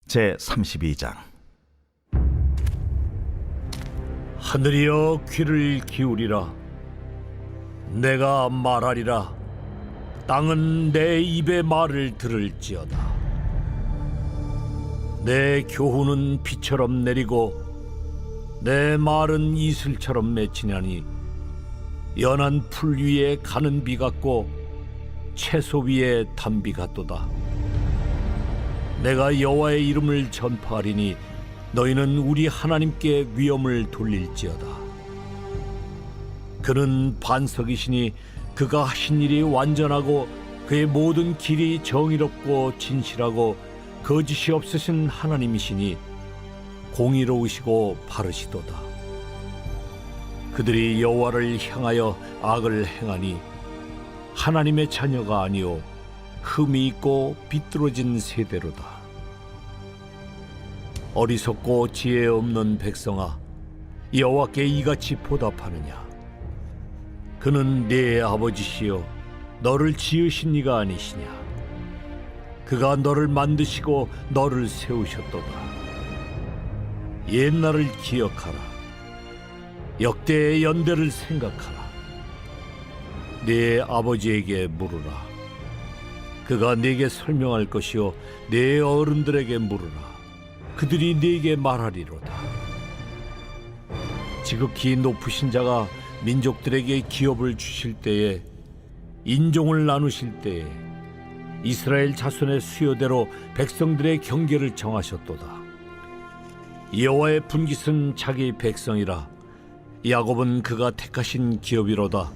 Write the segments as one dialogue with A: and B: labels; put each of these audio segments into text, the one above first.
A: 제 32장.
B: 하늘이여 귀를 기울이라. 내가 말하리라. 땅은 내 입의 말을 들을지어다. 내 교훈은 비처럼 내리고 내 말은 이슬처럼 맺히나니 연한 풀 위에 가는 비 같고 채소 위에 단비 같도다. 내가 여호와의 이름을 전파하리니 너희는 우리 하나님께 위엄을 돌릴지어다. 그는 반석이시니 그가 하신 일이 완전하고 그의 모든 길이 정의롭고 진실하고 거짓이 없으신 하나님이시니 공의로우시고 바르시도다. 그들이 여호와를 향하여 악을 행하니 하나님의 자녀가 아니요 흠이 있고 비뚤어진 세대로다. 어리석고 지혜 없는 백성아, 여호와께 이같이 보답하느냐? 그는 네 아버지시요 너를 지으신 이가 아니시냐? 그가 너를 만드시고 너를 세우셨도다. 옛날을 기억하라. 역대의 연대를 생각하라. 네 아버지에게 물으라. 그가 네게 설명할 것이요 네 어른들에게 물으라. 그들이 네게 말하리로다. 지극히 높으신 자가 민족들에게 기업을 주실 때에, 인종을 나누실 때에 이스라엘 자손의 수요대로 백성들의 경계를 정하셨도다. 여호와의 분깃은 자기 백성이라. 야곱은 그가 택하신 기업이로다.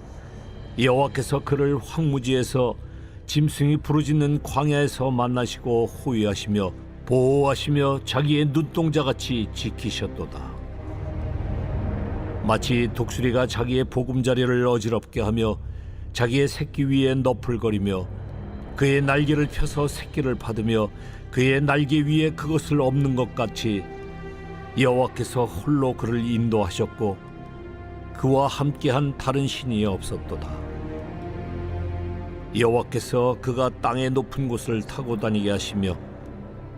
B: 여호와께서 그를 황무지에서 짐승이 부르짖는 광야에서 만나시고 호위하시며 보호하시며 자기의 눈동자같이 지키셨도다. 마치 독수리가 자기의 보금자리를 어지럽게 하며 자기의 새끼 위에 너풀거리며 그의 날개를 펴서 새끼를 받으며 그의 날개 위에 그것을 엎는 것 같이 여호와께서 홀로 그를 인도하셨고 그와 함께한 다른 신이 없었도다. 여호와께서 그가 땅의 높은 곳을 타고 다니게 하시며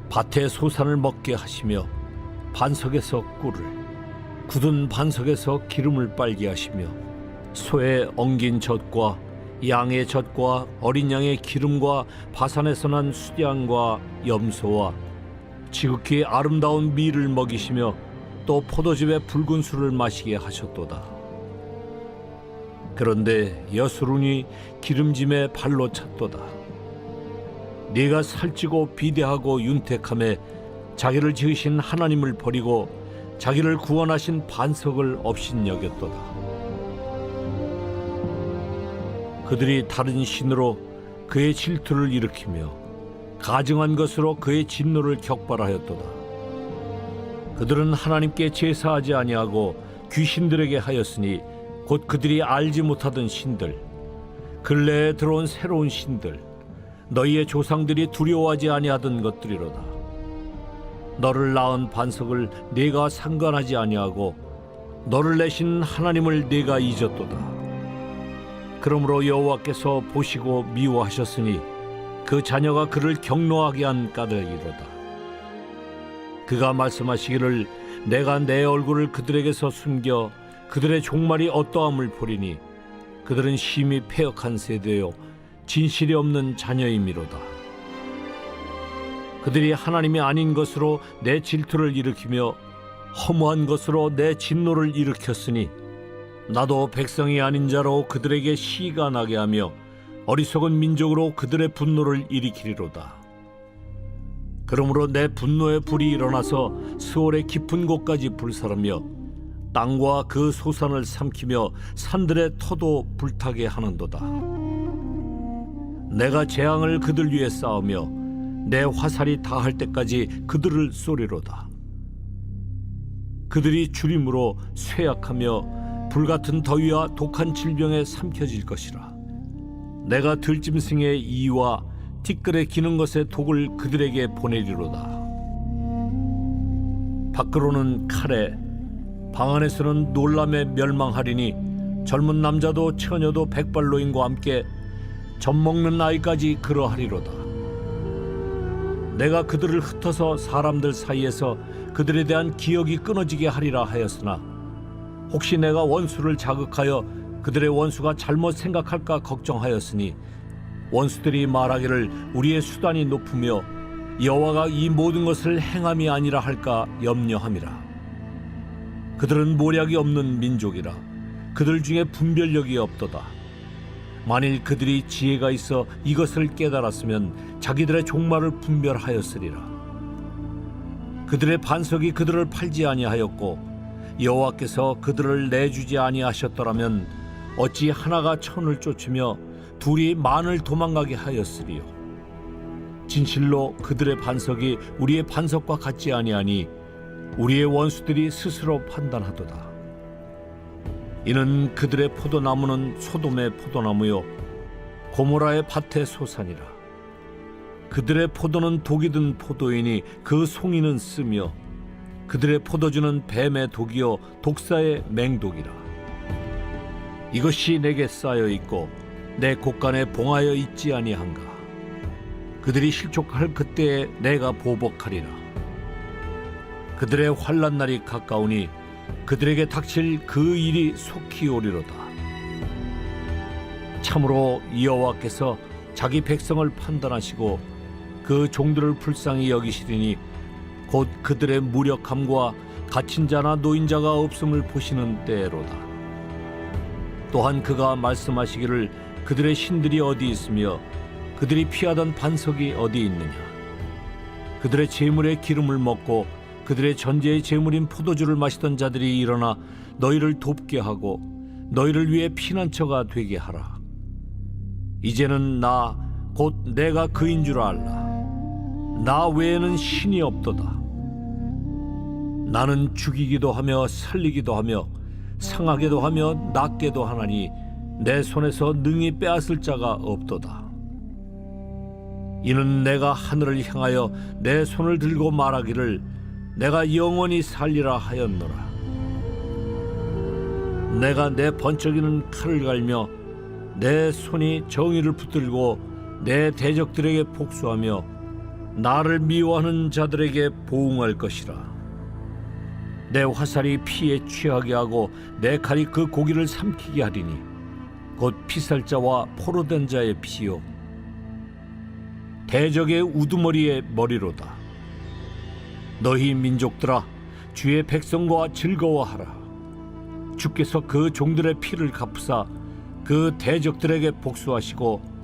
B: 밭의 소산을 먹게 하시며 반석에서 꿀을, 굳은 반석에서 기름을 빨게 하시며 소의 엉긴 젖과 양의 젖과 어린 양의 기름과 바산에서 난 수량과 염소와 지극히 아름다운 밀을 먹이시며 또 포도즙의 붉은 술을 마시게 하셨도다. 그런데 여수룬이 기름짐에 발로 찼도다. 네가 살찌고 비대하고 윤택함에 자기를 지으신 하나님을 버리고 자기를 구원하신 반석을 업신여겼도다. 그들이 다른 신으로 그의 질투를 일으키며 가증한 것으로 그의 진노를 격발하였도다. 그들은 하나님께 제사하지 아니하고 귀신들에게 하였으니 곧 그들이 알지 못하던 신들, 근래에 들어온 새로운 신들, 너희의 조상들이 두려워하지 아니하던 것들이로다. 너를 낳은 반석을 네가 상관하지 아니하고 너를 내신 하나님을 네가 잊었도다. 그러므로 여호와께서 보시고 미워하셨으니 그 자녀가 그를 경노하게 한 까닭이로다. 그가 말씀하시기를 내가 내 얼굴을 그들에게서 숨겨 그들의 종말이 어떠함을 보리니 그들은 심히 패역한 세대요 진실이 없는 자녀이미로다. 그들이 하나님이 아닌 것으로 내 질투를 일으키며 허무한 것으로 내 진노를 일으켰으니 나도 백성이 아닌 자로 그들에게 시가 나게 하며 어리석은 민족으로 그들의 분노를 일으키리로다. 그러므로 내 분노의 불이 일어나서 스올의 깊은 곳까지 불사르며 땅과 그 소산을 삼키며 산들의 터도 불타게 하는도다. 내가 재앙을 그들 위에 쌓으며 내 화살이 다할 때까지 그들을 쏘리로다. 그들이 주림으로 쇠약하며 불같은 더위와 독한 질병에 삼켜질 것이라. 내가 들짐승의 이와 티끌에 기는 것의 독을 그들에게 보내리로다. 밖으로는 칼에, 방 안에서는 놀람에 멸망하리니 젊은 남자도 처녀도 백발노인과 함께 젖먹는 아이까지 그러하리로다. 내가 그들을 흩어서 사람들 사이에서 그들에 대한 기억이 끊어지게 하리라 하였으나 혹시 내가 원수를 자극하여 그들의 원수가 잘못 생각할까 걱정하였으니 원수들이 말하기를 우리의 수단이 높으며 여호와가 이 모든 것을 행함이 아니라 할까 염려함이라. 그들은 모략이 없는 민족이라 그들 중에 분별력이 없도다. 만일 그들이 지혜가 있어 이것을 깨달았으면 자기들의 종말을 분별하였으리라. 그들의 반석이 그들을 팔지 아니하였고 여호와께서 그들을 내주지 아니하셨더라면 어찌 하나가 천을 쫓으며 둘이 만을 도망가게 하였으리요. 진실로 그들의 반석이 우리의 반석과 같지 아니하니 우리의 원수들이 스스로 판단하도다. 이는 그들의 포도나무는 소돔의 포도나무요 고모라의 밭의 소산이라. 그들의 포도는 독이 든 포도이니 그 송이는 쓰며 그들의 포도주는 뱀의 독이요 독사의 맹독이라. 이것이 내게 쌓여 있고 내 곳간에 봉하여 있지 아니한가. 그들이 실족할 그때에 내가 보복하리라. 그들의 환난 날이 가까우니 그들에게 닥칠 그 일이 속히 오리로다. 참으로 여호와께서 자기 백성을 판단하시고 그 종들을 불쌍히 여기시리니 곧 그들의 무력함과 갇힌 자나 노인자가 없음을 보시는 때로다. 또한 그가 말씀하시기를 그들의 신들이 어디 있으며 그들이 피하던 반석이 어디 있느냐. 그들의 재물의 기름을 먹고 그들의 전제의 재물인 포도주를 마시던 자들이 일어나 너희를 돕게 하고 너희를 위해 피난처가 되게 하라. 이제는 나 곧 내가 그인 줄 알라. 나 외에는 신이 없도다. 나는 죽이기도 하며 살리기도 하며 상하게도 하며 낫게도 하나니 내 손에서 능히 빼앗을 자가 없도다. 이는 내가 하늘을 향하여 내 손을 들고 말하기를 내가 영원히 살리라 하였노라. 내가 내 번쩍이는 칼을 갈며 내 손이 정의를 붙들고 내 대적들에게 복수하며 나를 미워하는 자들에게 보응할 것이라. 내 화살이 피에 취하게 하고 내 칼이 그 고기를 삼키게 하리니 곧 피살자와 포로된 자의 피요 대적의 우두머리의 머리로다. 너희 민족들아 주의 백성과 즐거워하라. 주께서 그 종들의 피를 갚으사 그 대적들에게 복수하시고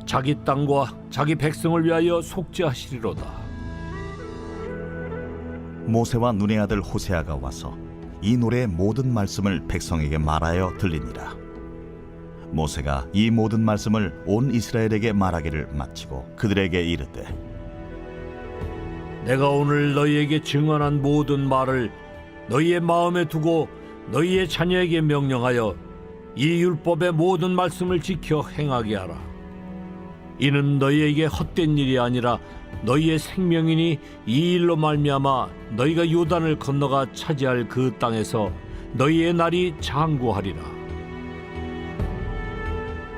B: 자기 땅과 자기 백성을 위하여 속죄하시리로다.
A: 모세와 눈의 아들 호세아가 와서 이 노래의 모든 말씀을 백성에게 말하여 들리니라. 모세가 이 모든 말씀을 온 이스라엘에게 말하기를 마치고 그들에게 이르되
B: 내가 오늘 너희에게 증언한 모든 말을 너희의 마음에 두고 너희의 자녀에게 명령하여 이 율법의 모든 말씀을 지켜 행하게 하라. 이는 너희에게 헛된 일이 아니라 너희의 생명이니 이 일로 말미암아 너희가 요단을 건너가 차지할 그 땅에서 너희의 날이 장구하리라.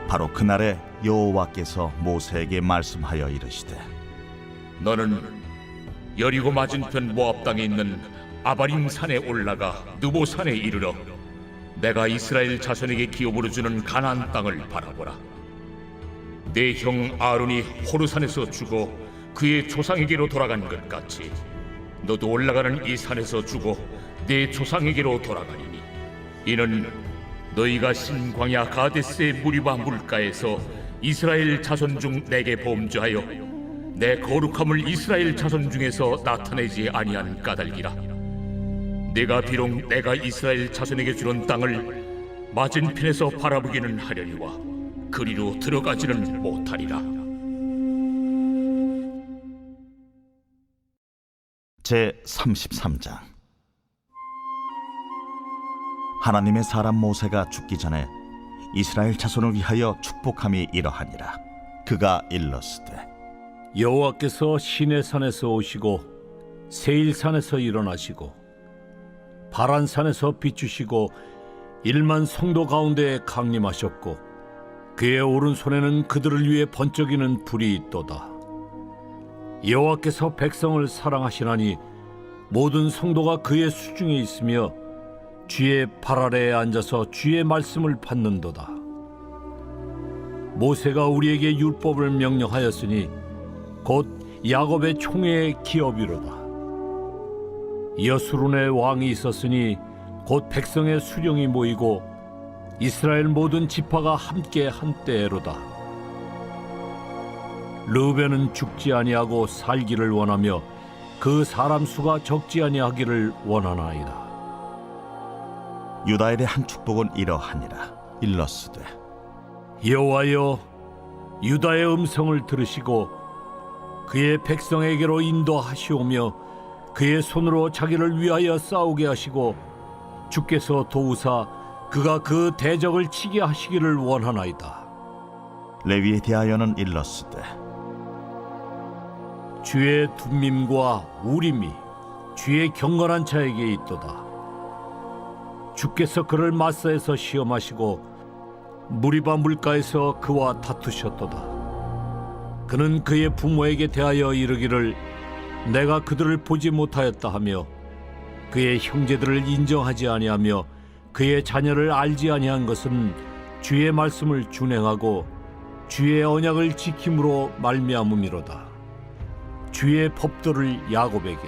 A: 바로 그날에 여호와께서 모세에게 말씀하여 이르시되
C: 너는 여리고 맞은편 모압 땅에 있는 아바림 산에 올라가 느보 산에 이르러 내가 이스라엘 자손에게 기업으로 주는 가나안 땅을 바라보라. 내 형 아론이 호르산에서 죽어 그의 조상에게로 돌아간 것 같이 너도 올라가는 이 산에서 죽어 내 조상에게로 돌아가리니 이는 너희가 신광야 가데스의 무리바 물가에서 이스라엘 자손 중 내게 범죄하여 내 거룩함을 이스라엘 자손 중에서 나타내지 아니한 까닭이라. 내가 비록 내가 이스라엘 자손에게 주는 땅을 맞은편에서 바라보기는 하려니와 그리로 들어가지는 못하리라.
A: 제33장. 하나님의 사람 모세가 죽기 전에 이스라엘 자손을 위하여 축복함이 이러하니라. 그가 일렀으되
B: 여호와께서 시내산에서 오시고 세일산에서 일어나시고 바란산에서 비추시고 1만 성도 가운데에 강림하셨고 그의 오른손에는 그들을 위해 번쩍이는 불이 있도다. 여호와께서 백성을 사랑하시나니 모든 성도가 그의 수중에 있으며 주의 발 아래에 앉아서 주의 말씀을 받는도다. 모세가 우리에게 율법을 명령하였으니 곧 야곱의 총회의 기업이로다. 여수론의 왕이 있었으니 곧 백성의 수령이 모이고 이스라엘 모든 지파가 함께 한 때로다. 르우벤은 죽지 아니하고 살기를 원하며 그 사람 수가 적지 아니하기를 원하나이다.
A: 유다에 대한 축복은 이러하니라. 일러스되
B: 여호와여, 유다의 음성을 들으시고 그의 백성에게로 인도하시오며 그의 손으로 자기를 위하여 싸우게 하시고 주께서 도우사 그가 그 대적을 치게 하시기를 원하나이다.
A: 레위에 대하여는 일러스되
B: 주의 둠밈과 우림이 주의 경건한 자에게 있도다. 주께서 그를 마사에서 시험하시고 무리바 물가에서 그와 다투셨도다. 그는 그의 부모에게 대하여 이르기를 내가 그들을 보지 못하였다 하며 그의 형제들을 인정하지 아니하며 그의 자녀를 알지 아니한 것은 주의 말씀을 준행하고 주의 언약을 지킴으로 말미암음이로다. 주의 법도를 야곱에게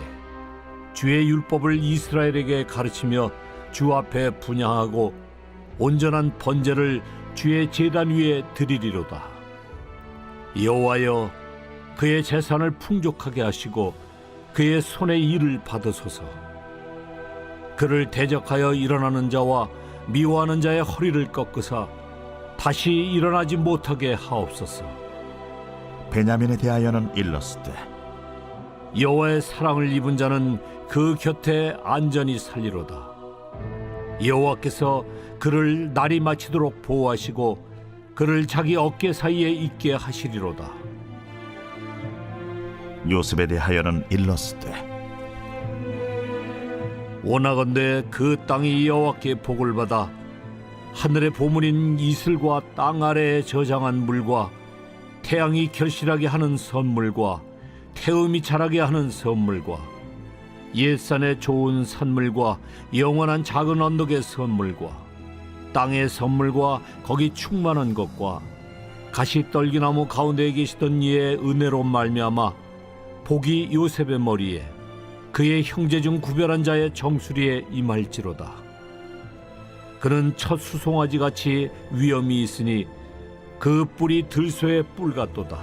B: 주의 율법을 이스라엘에게 가르치며 주 앞에 분향하고 온전한 번제를 주의 제단 위에 드리리로다. 여호와여, 그의 재산을 풍족하게 하시고 그의 손의 일을 받으소서. 그를 대적하여 일어나는 자와 미워하는 자의 허리를 꺾으사 다시 일어나지 못하게 하옵소서.
A: 베냐민에 대하여는 일러스되
B: 여호와의 사랑을 입은 자는 그 곁에 안전히 살리로다. 여호와께서 그를 날이 마치도록 보호하시고 그를 자기 어깨 사이에 있게 하시리로다.
A: 요셉에 대하여는 일러스되
B: 원하건대 그 땅이 여호와께 복을 받아 하늘의 보물인 이슬과 땅 아래에 저장한 물과 태양이 결실하게 하는 선물과 태음이 자라게 하는 선물과 옛산의 좋은 산물과 영원한 작은 언덕의 선물과 땅의 선물과 거기 충만한 것과 가시떨기나무 가운데에 계시던 이의 은혜로 말미암아 복이 요셉의 머리에 그의 형제 중 구별한 자의 정수리에 임할지로다. 그는 첫 수송아지 같이 위엄이 있으니 그 뿔이 들소의 뿔 같도다.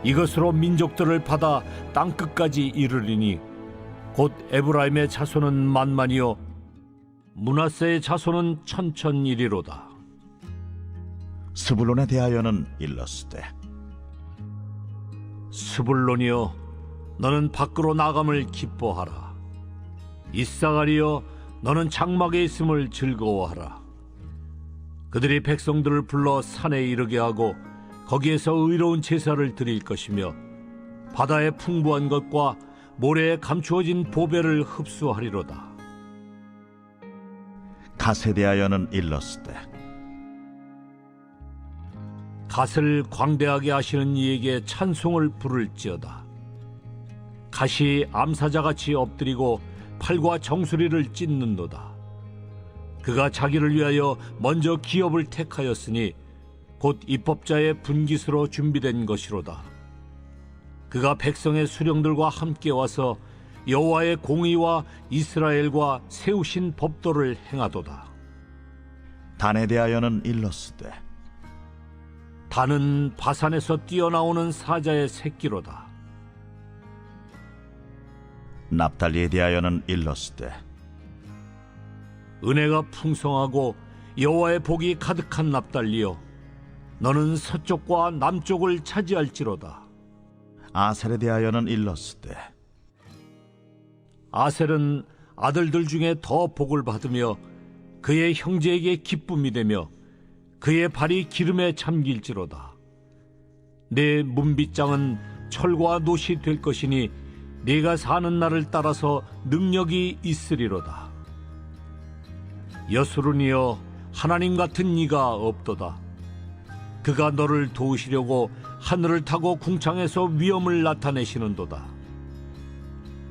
B: 이것으로 민족들을 받아 땅 끝까지 이르리니 곧 에브라임의 자손은 만만이요 므낫세의 자손은 천천이리로다.
A: 스불론에 대하여는 일러스되
B: 스불론이여, 너는 밖으로 나감을 기뻐하라. 이사가리여, 너는 장막에 있음을 즐거워하라. 그들이 백성들을 불러 산에 이르게 하고 거기에서 의로운 제사를 드릴 것이며 바다의 풍부한 것과 모래에 감추어진 보배를 흡수하리로다.
A: 갓에 대하여는 일러스되
B: 갓을 광대하게 하시는 이에게 찬송을 부를지어다. 갓이 암사자같이 엎드리고 팔과 정수리를 찢는도다. 그가 자기를 위하여 먼저 기업을 택하였으니 곧 입법자의 분깃으로 준비된 것이로다. 그가 백성의 수령들과 함께 와서 여호와의 공의와 이스라엘과 세우신 법도를 행하도다.
A: 단에 대하여는 일러스되
B: 단은 바산에서 뛰어나오는 사자의 새끼로다.
A: 납달리에 대하여는 일러스되
B: 은혜가 풍성하고 여호와의 복이 가득한 납달리여, 너는 서쪽과 남쪽을 차지할지로다.
A: 아셀에 대하여는 일러스되
B: 아셀은 아들들 중에 더 복을 받으며 그의 형제에게 기쁨이 되며 그의 발이 기름에 잠길지로다. 내 문빗장은 철과 놋이 될 것이니 네가 사는 날을 따라서 능력이 있으리로다. 여수론이여, 하나님 같은 이가 없도다. 그가 너를 도우시려고 하늘을 타고 궁창에서 위엄을 나타내시는도다.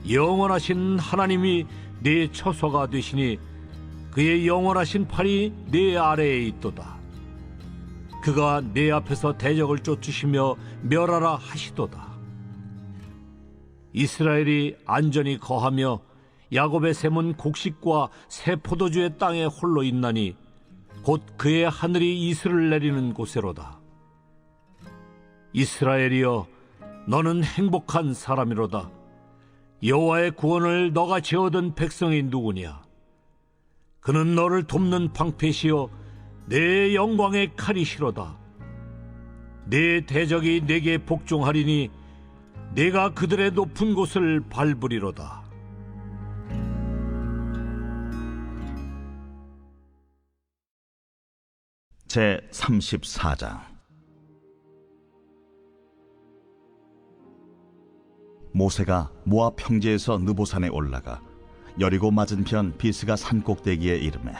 B: 영원하신 하나님이 내 처소가 되시니 그의 영원하신 팔이 내 아래에 있도다. 그가 내 앞에서 대적을 쫓으시며 멸하라 하시도다. 이스라엘이 안전히 거하며 야곱의 샘은 곡식과 새 포도주의 땅에 홀로 있나니 곧 그의 하늘이 이슬을 내리는 곳에로다. 이스라엘이여, 너는 행복한 사람이로다. 여호와의 구원을 너가 지어든 백성이 누구냐? 그는 너를 돕는 방패시여 내 영광의 칼이시로다. 내 대적이 내게 복종하리니 내가 그들의 높은 곳을 밟으리로다.
A: 제 34장. 모세가 모압 평지에서 느보산에 올라가 여리고 맞은편 비스가 산 꼭대기에 이르매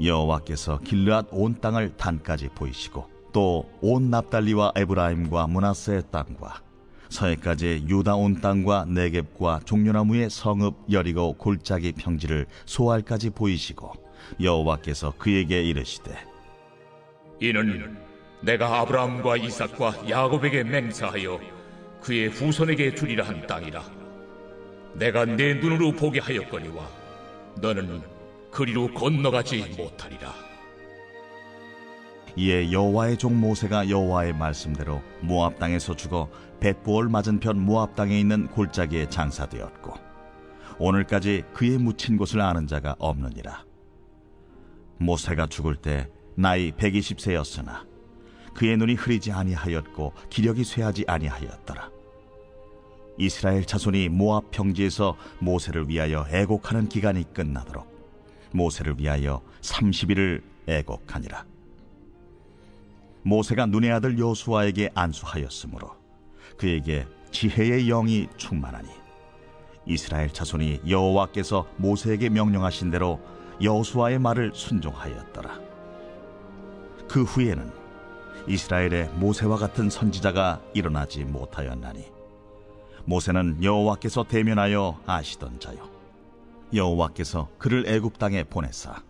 A: 여호와께서 길르앗 온 땅을 단까지 보이시고 또 온 납달리와 에브라임과 므낫세의 땅과 서해까지 유다 온 땅과 네겝과 종려나무의 성읍 여리고 골짜기 평지를 소알까지 보이시고 여호와께서 그에게 이르시되
C: 이는 내가 아브라함과 이삭과 야곱에게 맹세하여 그의 후손에게 주리라 한 땅이라. 내가 내 눈으로 보게 하였거니와 너는 그리로 건너가지 못하리라.
A: 이에 여호와의 종 모세가 여호와의 말씀대로 모압 땅에서 죽어 벳보올 맞은편 모압 땅에 있는 골짜기에 장사되었고 오늘까지 그의 묻힌 곳을 아는 자가 없느니라. 모세가 죽을 때 나이 120세였으나 그의 눈이 흐리지 아니하였고 기력이 쇠하지 아니하였더라. 이스라엘 자손이 모압 평지에서 모세를 위하여 애곡하는 기간이 끝나도록 모세를 위하여 30일을 애곡하니라. 모세가 눈의 아들 여호수아에게 안수하였으므로 그에게 지혜의 영이 충만하니 이스라엘 자손이 여호와께서 모세에게 명령하신 대로 여호수아의 말을 순종하였더라. 그 후에는 이스라엘에 모세와 같은 선지자가 일어나지 못하였나니 모세는 여호와께서 대면하여 아시던 자요 여호와께서 그를 애굽 땅에 보내사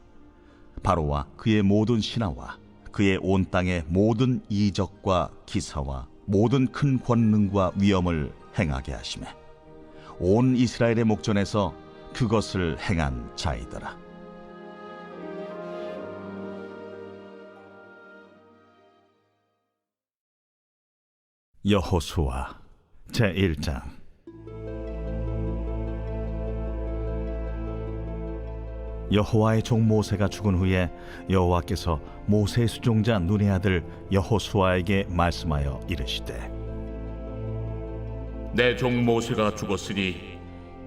A: 바로와 그의 모든 신하와 그의 온 땅의 모든 이적과 기사와 모든 큰 권능과 위엄을 행하게 하시매 온 이스라엘의 목전에서 그것을 행한 자이더라. 여호수아 제1장. 여호와의 종 모세가 죽은 후에 여호와께서 모세의 수종자 눈의 아들 여호수아에게 말씀하여 이르시되
C: 내 종 모세가 죽었으니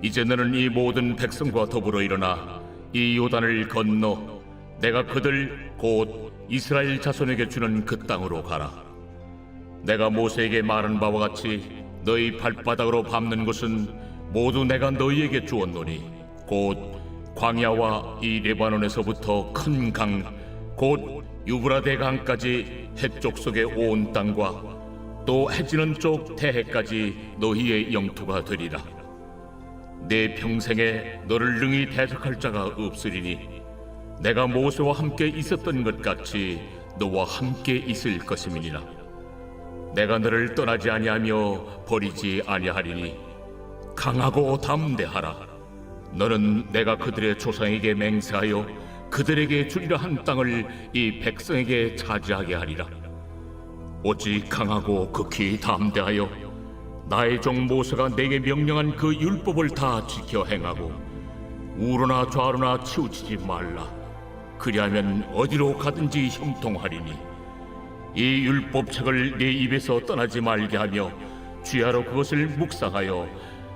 C: 이제 너는 이 모든 백성과 더불어 일어나 이 요단을 건너 내가 그들 곧 이스라엘 자손에게 주는 그 땅으로 가라. 내가 모세에게 말한 바와 같이 너희 발바닥으로 밟는 것은 모두 내가 너희에게 주었노니 곧 광야와 이 레바논에서부터 큰 강 곧 유브라데 강까지 해쪽 속의 온 땅과 또 해지는 쪽 태해까지 너희의 영토가 되리라. 내 평생에 너를 능히 대적할 자가 없으리니 내가 모세와 함께 있었던 것 같이 너와 함께 있을 것임이니라. 내가 너를 떠나지 아니하며 버리지 아니하리니 강하고 담대하라. 너는 내가 그들의 조상에게 맹세하여 그들에게 주리라 한 땅을 이 백성에게 차지하게 하리라. 오직 강하고 극히 담대하여 나의 종 모세가 내게 명령한 그 율법을 다 지켜 행하고 우로나 좌로나 치우치지 말라. 그리하면 어디로 가든지 형통하리니 이 율법책을 내 입에서 떠나지 말게 하며 주야로 그것을 묵상하여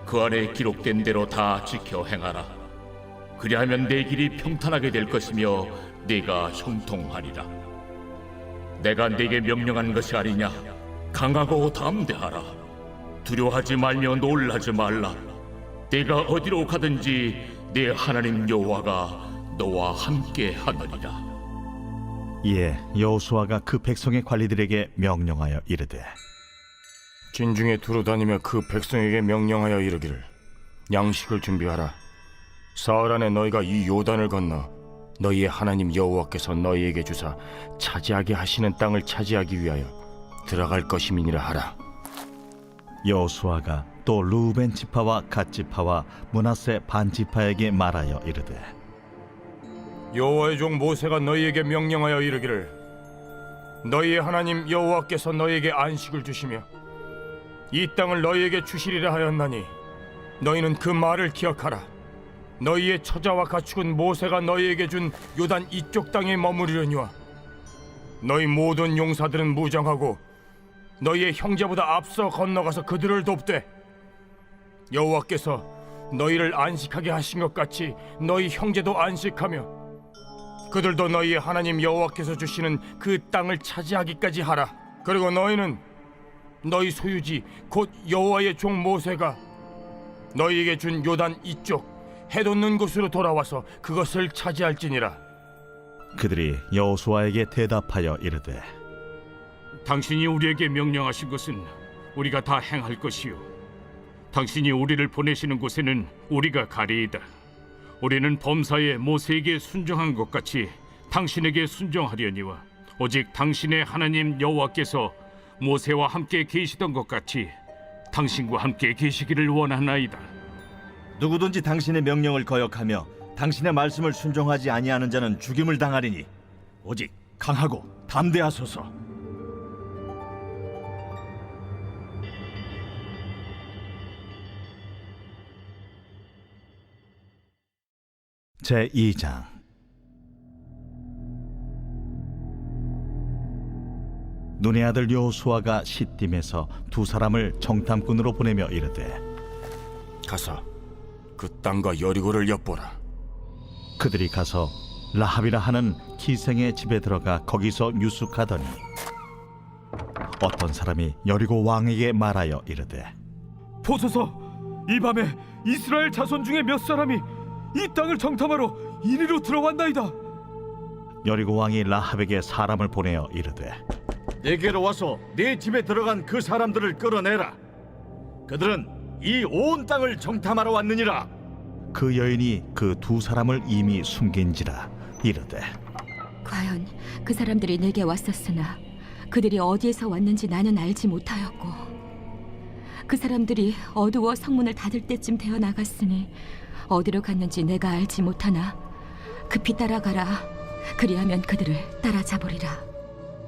C: 그 안에 기록된 대로 다 지켜 행하라. 그리하면 내 길이 평탄하게 될 것이며 네가 형통하리라. 내가 네게 명령한 것이 아니냐? 강하고 담대하라. 두려워하지 말며 놀라지 말라. 네가 어디로 가든지 네 하나님 여호와가 너와 함께 하느니라.
A: 이에 여호수아가 그 백성의 관리들에게 명령하여 이르되
D: 진중에 두루 다니며 그 백성에게 명령하여 이르기를 양식을 준비하라. 사흘 안에 너희가 이 요단을 건너 너희의 하나님 여호와께서 너희에게 주사 차지하게 하시는 땅을 차지하기 위하여 들어갈 것임이니라 하라.
A: 여호수아가 또 르우벤 지파와 갓 지파와 므낫세 반 지파에게 말하여 이르되
D: 여호와의 종 모세가 너희에게 명령하여 이르기를 너희의 하나님 여호와께서 너희에게 안식을 주시며 이 땅을 너희에게 주시리라 하였나니 너희는 그 말을 기억하라. 너희의 처자와 가축은 모세가 너희에게 준 요단 이쪽 땅에 머무르려니와 너희 모든 용사들은 무장하고 너희의 형제보다 앞서 건너가서 그들을 돕되 여호와께서 너희를 안식하게 하신 것 같이 너희 형제도 안식하며 그들도 너희의 하나님 여호와께서 주시는 그 땅을 차지하기까지 하라. 그리고 너희는 너희 소유지 곧 여호와의 종 모세가 너희에게 준 요단 이쪽 해돋는 곳으로 돌아와서 그것을 차지할지니라.
A: 그들이 여호수아에게 대답하여 이르되
E: 당신이 우리에게 명령하신 것은 우리가 다 행할 것이요 당신이 우리를 보내시는 곳에는 우리가 가리이다. 우리는 범사에 모세에게 순종한 것 같이 당신에게 순종하려니와 오직 당신의 하나님 여호와께서 모세와 함께 계시던 것 같이 당신과 함께 계시기를 원하나이다.
F: 누구든지 당신의 명령을 거역하며 당신의 말씀을 순종하지 아니하는 자는 죽임을 당하리니 오직 강하고 담대하소서.
A: 제2장 눈의 아들 여호수아가 시딤에서 두 사람을 정탐꾼으로 보내며 이르되
D: 가서 그 땅과 여리고를 엿보라.
A: 그들이 가서 라합이라 하는 기생의 집에 들어가 거기서 유숙하더니 어떤 사람이 여리고 왕에게 말하여 이르되
G: 보소서, 이 밤에 이스라엘 자손 중에 몇 사람이 이 땅을 정탐하러 이리로 들어왔나이다.
A: 여리고 왕이 라합에게 사람을 보내어 이르되
F: 내게로 와서 내 집에 들어간 그 사람들을 끌어내라. 그들은 이 온 땅을 정탐하러 왔느니라.
A: 그 여인이 그 두 사람을 이미 숨긴지라 이르되
H: 과연 그 사람들이 내게 왔었으나 그들이 어디에서 왔는지 나는 알지 못하였고 그 사람들이 어두워 성문을 닫을 때쯤 되어 나갔으니 어디로 갔는지 내가 알지 못하나 급히 따라가라. 그리하면 그들을 따라잡으리라.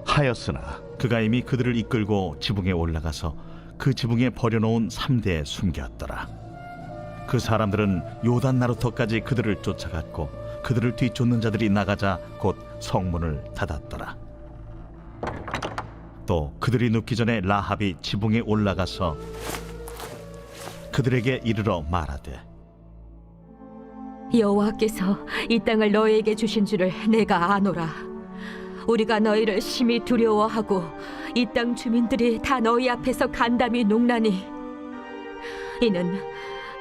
A: 하였으나 그가 이미 그들을 이끌고 지붕에 올라가서 그 지붕에 버려놓은 3대에 숨겼더라. 그 사람들은 요단 나루터까지 그들을 쫓아갔고 그들을 뒤쫓는 자들이 나가자 곧 성문을 닫았더라. 또 그들이 눕기 전에 라합이 지붕에 올라가서 그들에게 이르러 말하되
H: 여호와께서 이 땅을 너희에게 주신 줄을 내가 아노라. 우리가 너희를 심히 두려워하고 이 땅 주민들이 다 너희 앞에서 간담이 농나니 이는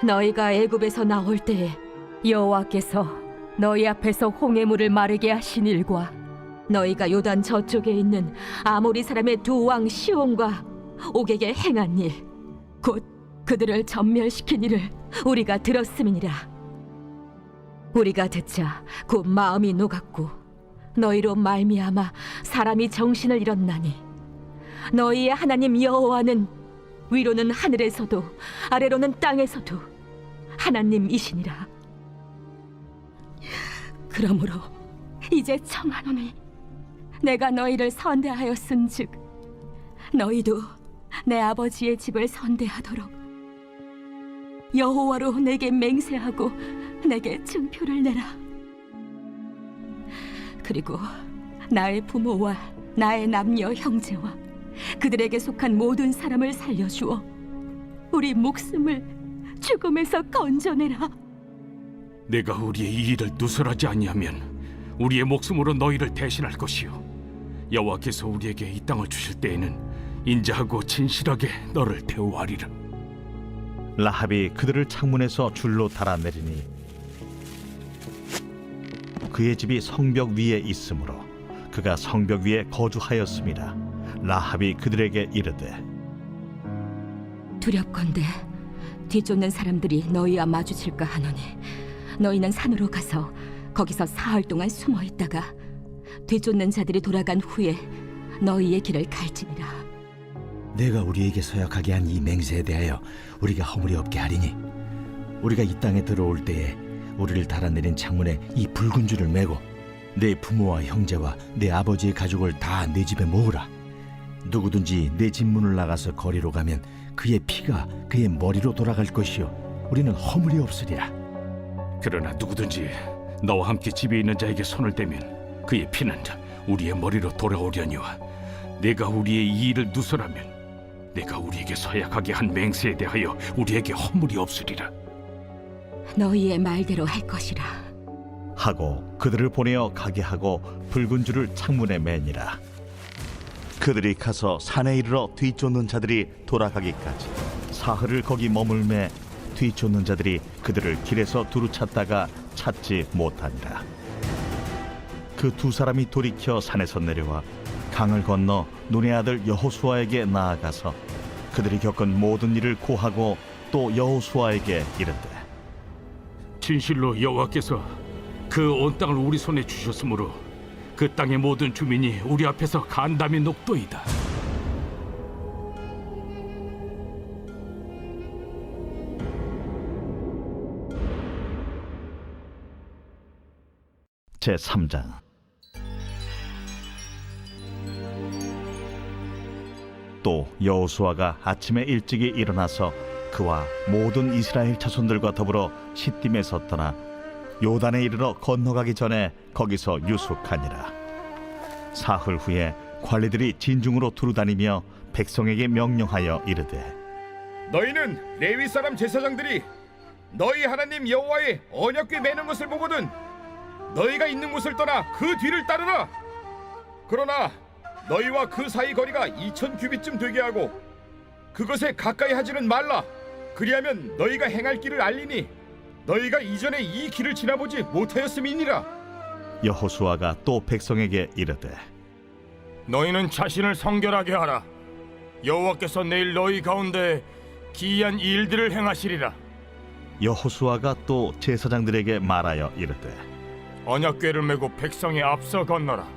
H: 너희가 애굽에서 나올 때에 여호와께서 너희 앞에서 홍해물을 마르게 하신 일과 너희가 요단 저쪽에 있는 아모리 사람의 두 왕 시온과 옥에게 행한 일 곧 그들을 전멸시킨 일을 우리가 들었음이니라. 우리가 듣자 곧 마음이 녹았고 너희로 말미암아 사람이 정신을 잃었나니 너희의 하나님 여호와는 위로는 하늘에서도 아래로는 땅에서도 하나님이시니라. 그러므로 이제 청하노니 내가 너희를 선대하였은즉 너희도 내 아버지의 집을 선대하도록 여호와로 내게 맹세하고 내게 증표를 내라. 그리고 나의 부모와 나의 남녀 형제와 그들에게 속한 모든 사람을 살려주어 우리 목숨을 죽음에서 건져내라.
E: 내가 우리의 이 일을 누설하지 아니하면 우리의 목숨으로 너희를 대신할 것이요 여호와께서 우리에게 이 땅을 주실 때에는 인자하고 진실하게 너를 대우하리라.
A: 라합이 그들을 창문에서 줄로 달아내리니 그의 집이 성벽 위에 있으므로 그가 성벽 위에 거주하였습니다. 라합이 그들에게 이르되
H: 두렵건대 뒤쫓는 사람들이 너희와 마주칠까 하노니 너희는 산으로 가서 거기서 사흘 동안 숨어 있다가 뒤쫓는 자들이 돌아간 후에 너희의 길을 갈지니라.
I: 내가 우리에게 서약하게 한 이 맹세에 대하여 우리가 허물이 없게 하리니 우리가 이 땅에 들어올 때에 우리를 달아내린 창문에 이 붉은 줄을 매고 내 부모와 형제와 내 아버지의 가족을 다 내 집에 모으라. 누구든지 내 집 문을 나가서 거리로 가면 그의 피가 그의 머리로 돌아갈 것이요 우리는 허물이 없으리라.
E: 그러나 누구든지 너와 함께 집에 있는 자에게 손을 대면 그의 피는 우리의 머리로 돌아오려니와 내가 우리의 이 일을 누설하면 내가 우리에게 서약하게 한 맹세에 대하여 우리에게 허물이 없으리라.
H: 너희의 말대로 할 것이라.
A: 하고 그들을 보내어 가게 하고 붉은 줄을 창문에 매니라. 그들이 가서 산에 이르러 뒤쫓는 자들이 돌아가기까지 사흘을 거기 머물매 뒤쫓는 자들이 그들을 길에서 두루 찾다가 찾지 못하니라. 그 두 사람이 돌이켜 산에서 내려와 강을 건너 눈의 아들 여호수아에게 나아가서 그들이 겪은 모든 일을 고하고 또 여호수아에게 이르되
E: 진실로 여호와께서 그 온 땅을 우리 손에 주셨으므로 그 땅의 모든 주민이 우리 앞에서 간담이 높도이다.
A: 제3장. 또 여호수아가 아침에 일찍이 일어나서 그와 모든 이스라엘 자손들과 더불어 시딤에서 떠나 요단에 이르러 건너가기 전에 거기서 유숙하니라. 사흘 후에 관리들이 진중으로 두루다니며 백성에게 명령하여 이르되
D: 너희는 레위 사람 제사장들이 너희 하나님 여호와의 언약궤 매는 것을 보거든 너희가 있는 곳을 떠나 그 뒤를 따르라. 그러나 너희와 그 사이 거리가 2000 규빗쯤 되게 하고 그것에 가까이 하지는 말라. 그리하면 너희가 행할 길을 알리니 너희가 이전에 이 길을 지나보지 못하였음이니라.
A: 여호수아가 또 백성에게 이르되
D: 너희는 자신을 성결하게 하라. 여호와께서 내일 너희 가운데 기이한 일들을 행하시리라.
A: 여호수아가 또 제사장들에게 말하여 이르되
D: 언약궤를 메고 백성의 앞서 건너라.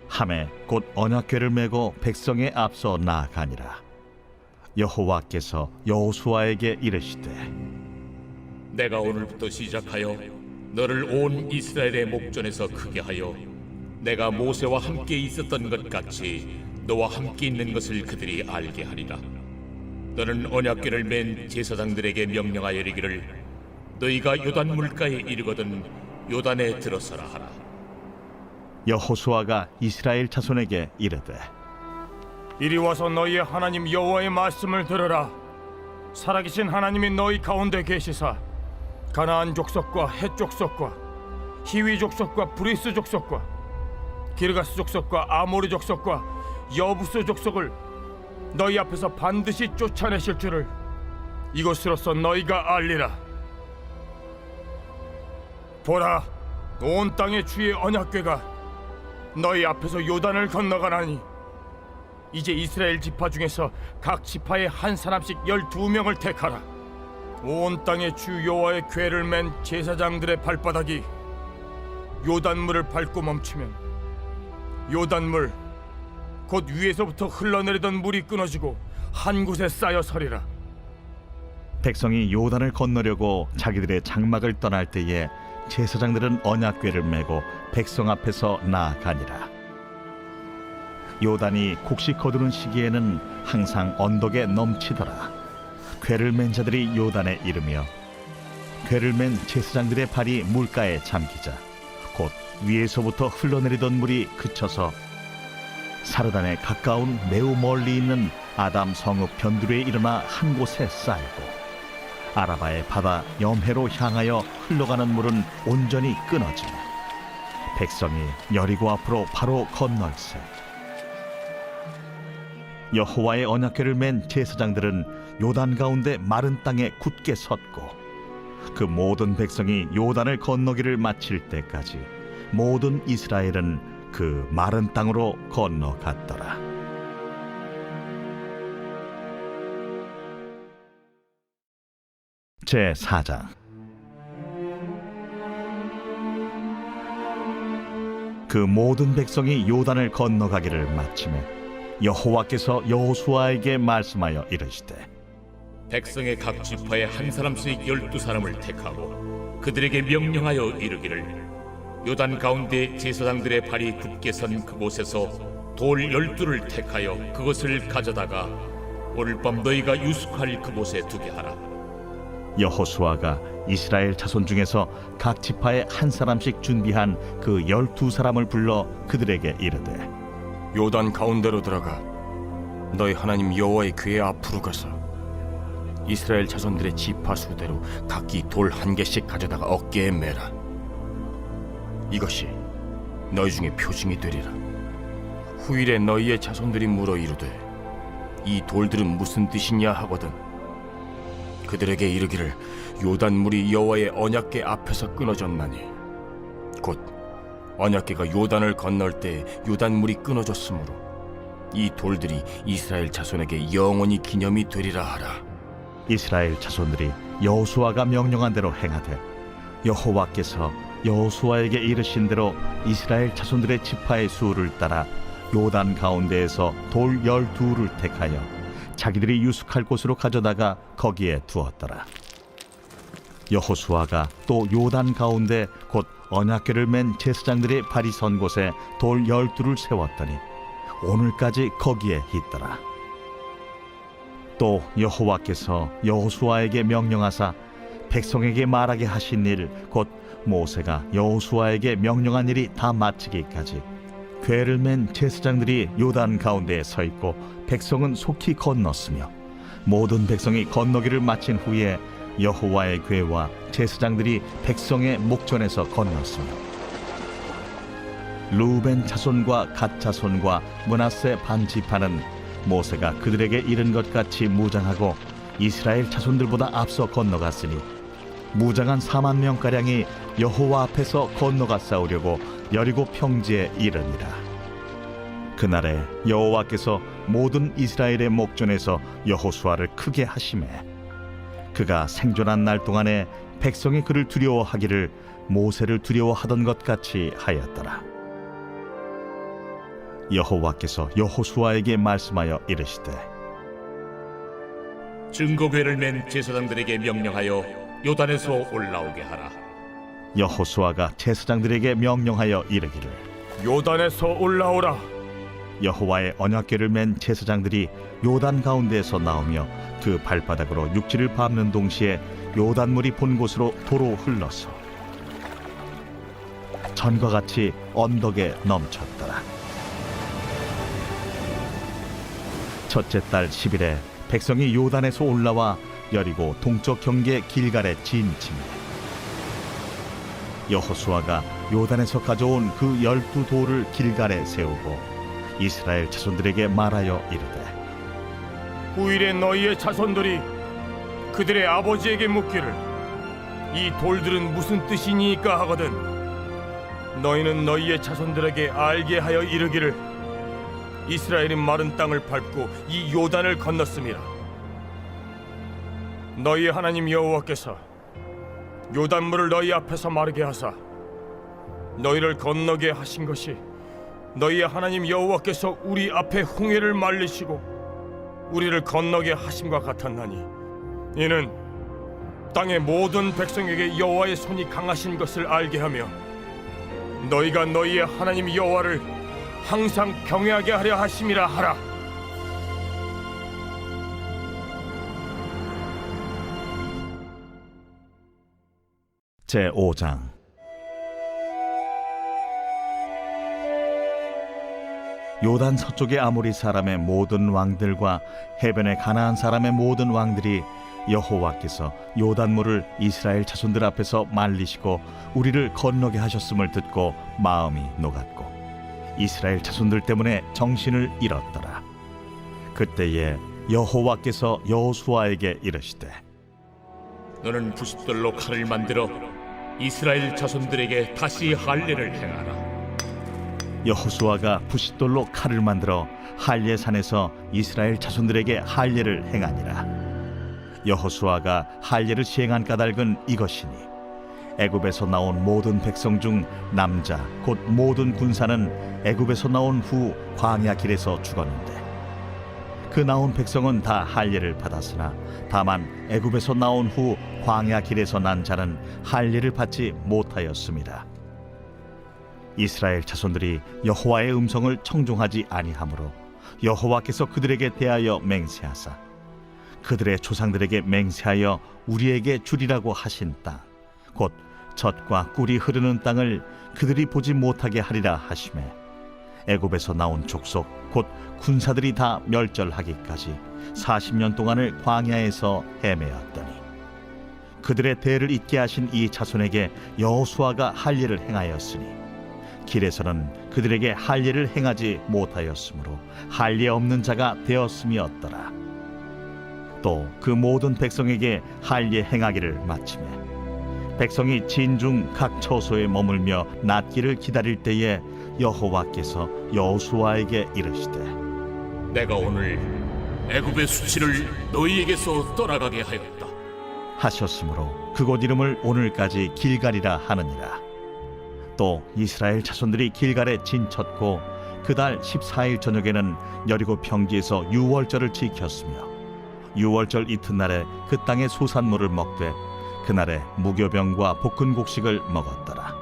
A: 함에 곧 언약궤를 메고 백성의 앞서 나아가니라. 여호와께서 여호수아에게 이르시되
C: 내가 오늘부터 시작하여 너를 온 이스라엘의 목전에서 크게 하여 내가 모세와 함께 있었던 것 같이 너와 함께 있는 것을 그들이 알게 하리라. 너는 언약궤를 맨 제사장들에게 명령하여 이르기를 너희가 요단 물가에 이르거든 요단에 들어서라 하라.
A: 여호수아가 이스라엘 자손에게 이르되
D: 이리 와서 너희의 하나님 여호와의 말씀을 들으라. 살아계신 하나님이 너희 가운데 계시사 가나안 족속과 헷 족속과 히위 족속과 브리스 족속과 기르가스 족속과 아모리 족속과 여부스 족속을 너희 앞에서 반드시 쫓아내실 줄을 이것으로서 너희가 알리라. 보라, 온 땅의 주의 언약궤가 너희 앞에서 요단을 건너가나니 이제 이스라엘 지파 중에서 각 지파에 한 사람씩 12명을 택하라. 온 땅의 주 여호와의 궤를 맨 제사장들의 발바닥이 요단물을 밟고 멈추면 요단물 곧 위에서부터 흘러내리던 물이 끊어지고 한 곳에 쌓여 서리라.
A: 백성이 요단을 건너려고 자기들의 장막을 떠날 때에 제사장들은 언약궤를 메고 백성 앞에서 나아가니라. 요단이 곡식 거두는 시기에는 항상 언덕에 넘치더라. 궤를 맨 자들이 요단에 이르며 궤를 맨 제사장들의 발이 물가에 잠기자 곧 위에서부터 흘러내리던 물이 그쳐서 사르단에 가까운 매우 멀리 있는 아담 성읍 변두리에 일어나 한 곳에 쌓이고 아라바의 바다 염해로 향하여 흘러가는 물은 온전히 끊어지며 백성이 여리고 앞으로 바로 건널세. 여호와의 언약궤를 맨 제사장들은 요단 가운데 마른 땅에 굳게 섰고 그 모든 백성이 요단을 건너기를 마칠 때까지 모든 이스라엘은 그 마른 땅으로 건너갔더라. 제 4장. 그 모든 백성이 요단을 건너가기를 마치매 여호와께서 여호수아에게 말씀하여 이르시되
C: 백성의 각 지파에 한 사람씩 12사람을 택하고 그들에게 명령하여 이르기를 요단 가운데 제사장들의 발이 굳게 선 그곳에서 돌 12를 택하여 그것을 가져다가 오늘 밤 너희가 유숙할 그곳에 두게 하라.
A: 여호수아가 이스라엘 자손 중에서 각 지파에 한 사람씩 준비한 그 12사람을 불러 그들에게 이르되
D: 요단 가운데로 들어가 너희 하나님 여호와의 궤 앞으로 가서 이스라엘 자손들의 지파 수대로 각기 돌 1개씩 가져다가 어깨에 매라. 이것이 너희 중에 표징이 되리라. 후일에 너희의 자손들이 물어 이르되 이 돌들은 무슨 뜻이냐 하거든 그들에게 이르기를 요단물이 여호와의 언약궤 앞에서 끊어졌나니 곧 언약궤가 요단을 건널 때 요단물이 끊어졌으므로 이 돌들이 이스라엘 자손에게 영원히 기념이 되리라 하라.
A: 이스라엘 자손들이 여호수아가 명령한 대로 행하되 여호와께서 여호수아에게 이르신 대로 이스라엘 자손들의 지파의 수를 따라 요단 가운데에서 돌 12를 택하여 자기들이 유숙할 곳으로 가져다가 거기에 두었더라. 여호수아가 또 요단 가운데 곧 언약궤를 맨 제사장들의 발이 선 곳에 돌 12를 세웠더니 오늘까지 거기에 있더라. 또 여호와께서 여호수아에게 명령하사 백성에게 말하게 하신 일 곧 모세가 여호수아에게 명령한 일이 다 마치기까지 궤를 맨 제사장들이 요단 가운데에 서 있고 백성은 속히 건넜으며 모든 백성이 건너기를 마친 후에 여호와의 궤와 제사장들이 백성의 목전에서 건넜으며 루벤 자손과 갓 자손과 므낫세 반 지파는 모세가 그들에게 이른 것 같이 무장하고 이스라엘 자손들보다 앞서 건너갔으니 무장한 4만 명가량이 여호와 앞에서 건너가 싸우려고 여리고 평지에 이르니라. 그날에 여호와께서 모든 이스라엘의 목전에서 여호수아를 크게 하시매 그가 생존한 날 동안에 백성이 그를 두려워하기를 모세를 두려워하던 것 같이 하였더라. 여호와께서 여호수아에게 말씀하여 이르시되
C: 증거궤를 맨 제사장들에게 명령하여 요단에서 올라오게 하라.
A: 여호수아가 제사장들에게 명령하여 이르기를
D: 요단에서 올라오라.
A: 여호와의 언약궤를 맨 제사장들이 요단 가운데에서 나오며 그 발바닥으로 육지를 밟는 동시에 요단물이 본 곳으로 도로 흘러서 전과 같이 언덕에 넘쳤더라. 첫째 달 10일에 백성이 요단에서 올라와 여리고 동쪽 경계 길갈에 진침해 여호수아가 요단에서 가져온 그 12돌을 길갈에 세우고 이스라엘 자손들에게 말하여 이르되
D: 후일에 너희의 자손들이 그들의 아버지에게 묻기를 이 돌들은 무슨 뜻이니까 하거든 너희는 너희의 자손들에게 알게 하여 이르기를 이스라엘이 마른 땅을 밟고 이 요단을 건넜음이라. 너희 하나님 여호와께서 요단물을 너희 앞에서 마르게 하사 너희를 건너게 하신 것이 너희의 하나님 여호와께서 우리 앞에 홍해를 말리시고 우리를 건너게 하심과 같았나니 이는 땅의 모든 백성에게 여호와의 손이 강하신 것을 알게 하며 너희가 너희의 하나님 여호와를 항상 경외하게 하려 하심이라 하라.
A: 제5장. 요단 서쪽의 아모리 사람의 모든 왕들과 해변의 가나안 사람의 모든 왕들이 여호와께서 요단물을 이스라엘 자손들 앞에서 말리시고 우리를 건너게 하셨음을 듣고 마음이 녹았고 이스라엘 자손들 때문에 정신을 잃었더라. 그때에 여호와께서 여호수아에게 이르시되
C: 너는 부싯돌로 칼을 만들어 이스라엘 자손들에게 다시 할례를 행하라.
A: 여호수아가 부싯돌로 칼을 만들어 할례산에서 이스라엘 자손들에게 할례를 행하니라. 여호수아가 할례를 시행한 까닭은 이것이니 애굽에서 나온 모든 백성 중 남자 곧 모든 군사는 애굽에서 나온 후 광야 길에서 죽었는데 그 나온 백성은 다 할례를 받았으나 다만 애굽에서 나온 후 광야 길에서 난 자는 할례를 받지 못하였습니다. 이스라엘 자손들이 여호와의 음성을 청종하지 아니하므로 여호와께서 그들에게 대하여 맹세하사 그들의 조상들에게 맹세하여 우리에게 주리라고 하신 땅 곧 젖과 꿀이 흐르는 땅을 그들이 보지 못하게 하리라 하시매 애굽에서 나온 족속 곧 군사들이 다 멸절하기까지 40년 동안을 광야에서 헤매었더니 그들의 대를 잇게 하신 이 자손에게 여호수아가 할례를 행하였으니 길에서는 그들에게 할례를 행하지 못하였으므로 할례 없는 자가 되었음이었더라. 또 그 모든 백성에게 할례 행하기를 마치매 백성이 진중 각 처소에 머물며 낫기를 기다릴 때에 여호와께서 여호수아에게 이르시되
C: 내가 오늘 애굽의 수치를 너희에게서 떠나가게 하였다.
A: 하셨으므로 그곳 이름을 오늘까지 길갈이라 하느니라. 또 이스라엘 자손들이 길갈에 진쳤고 그달 14일 저녁에는 여리고 평지에서 유월절을 지켰으며 유월절 이튿날에 그 땅의 소산물을 먹되 그날에 무교병과 볶은 곡식을 먹었더라.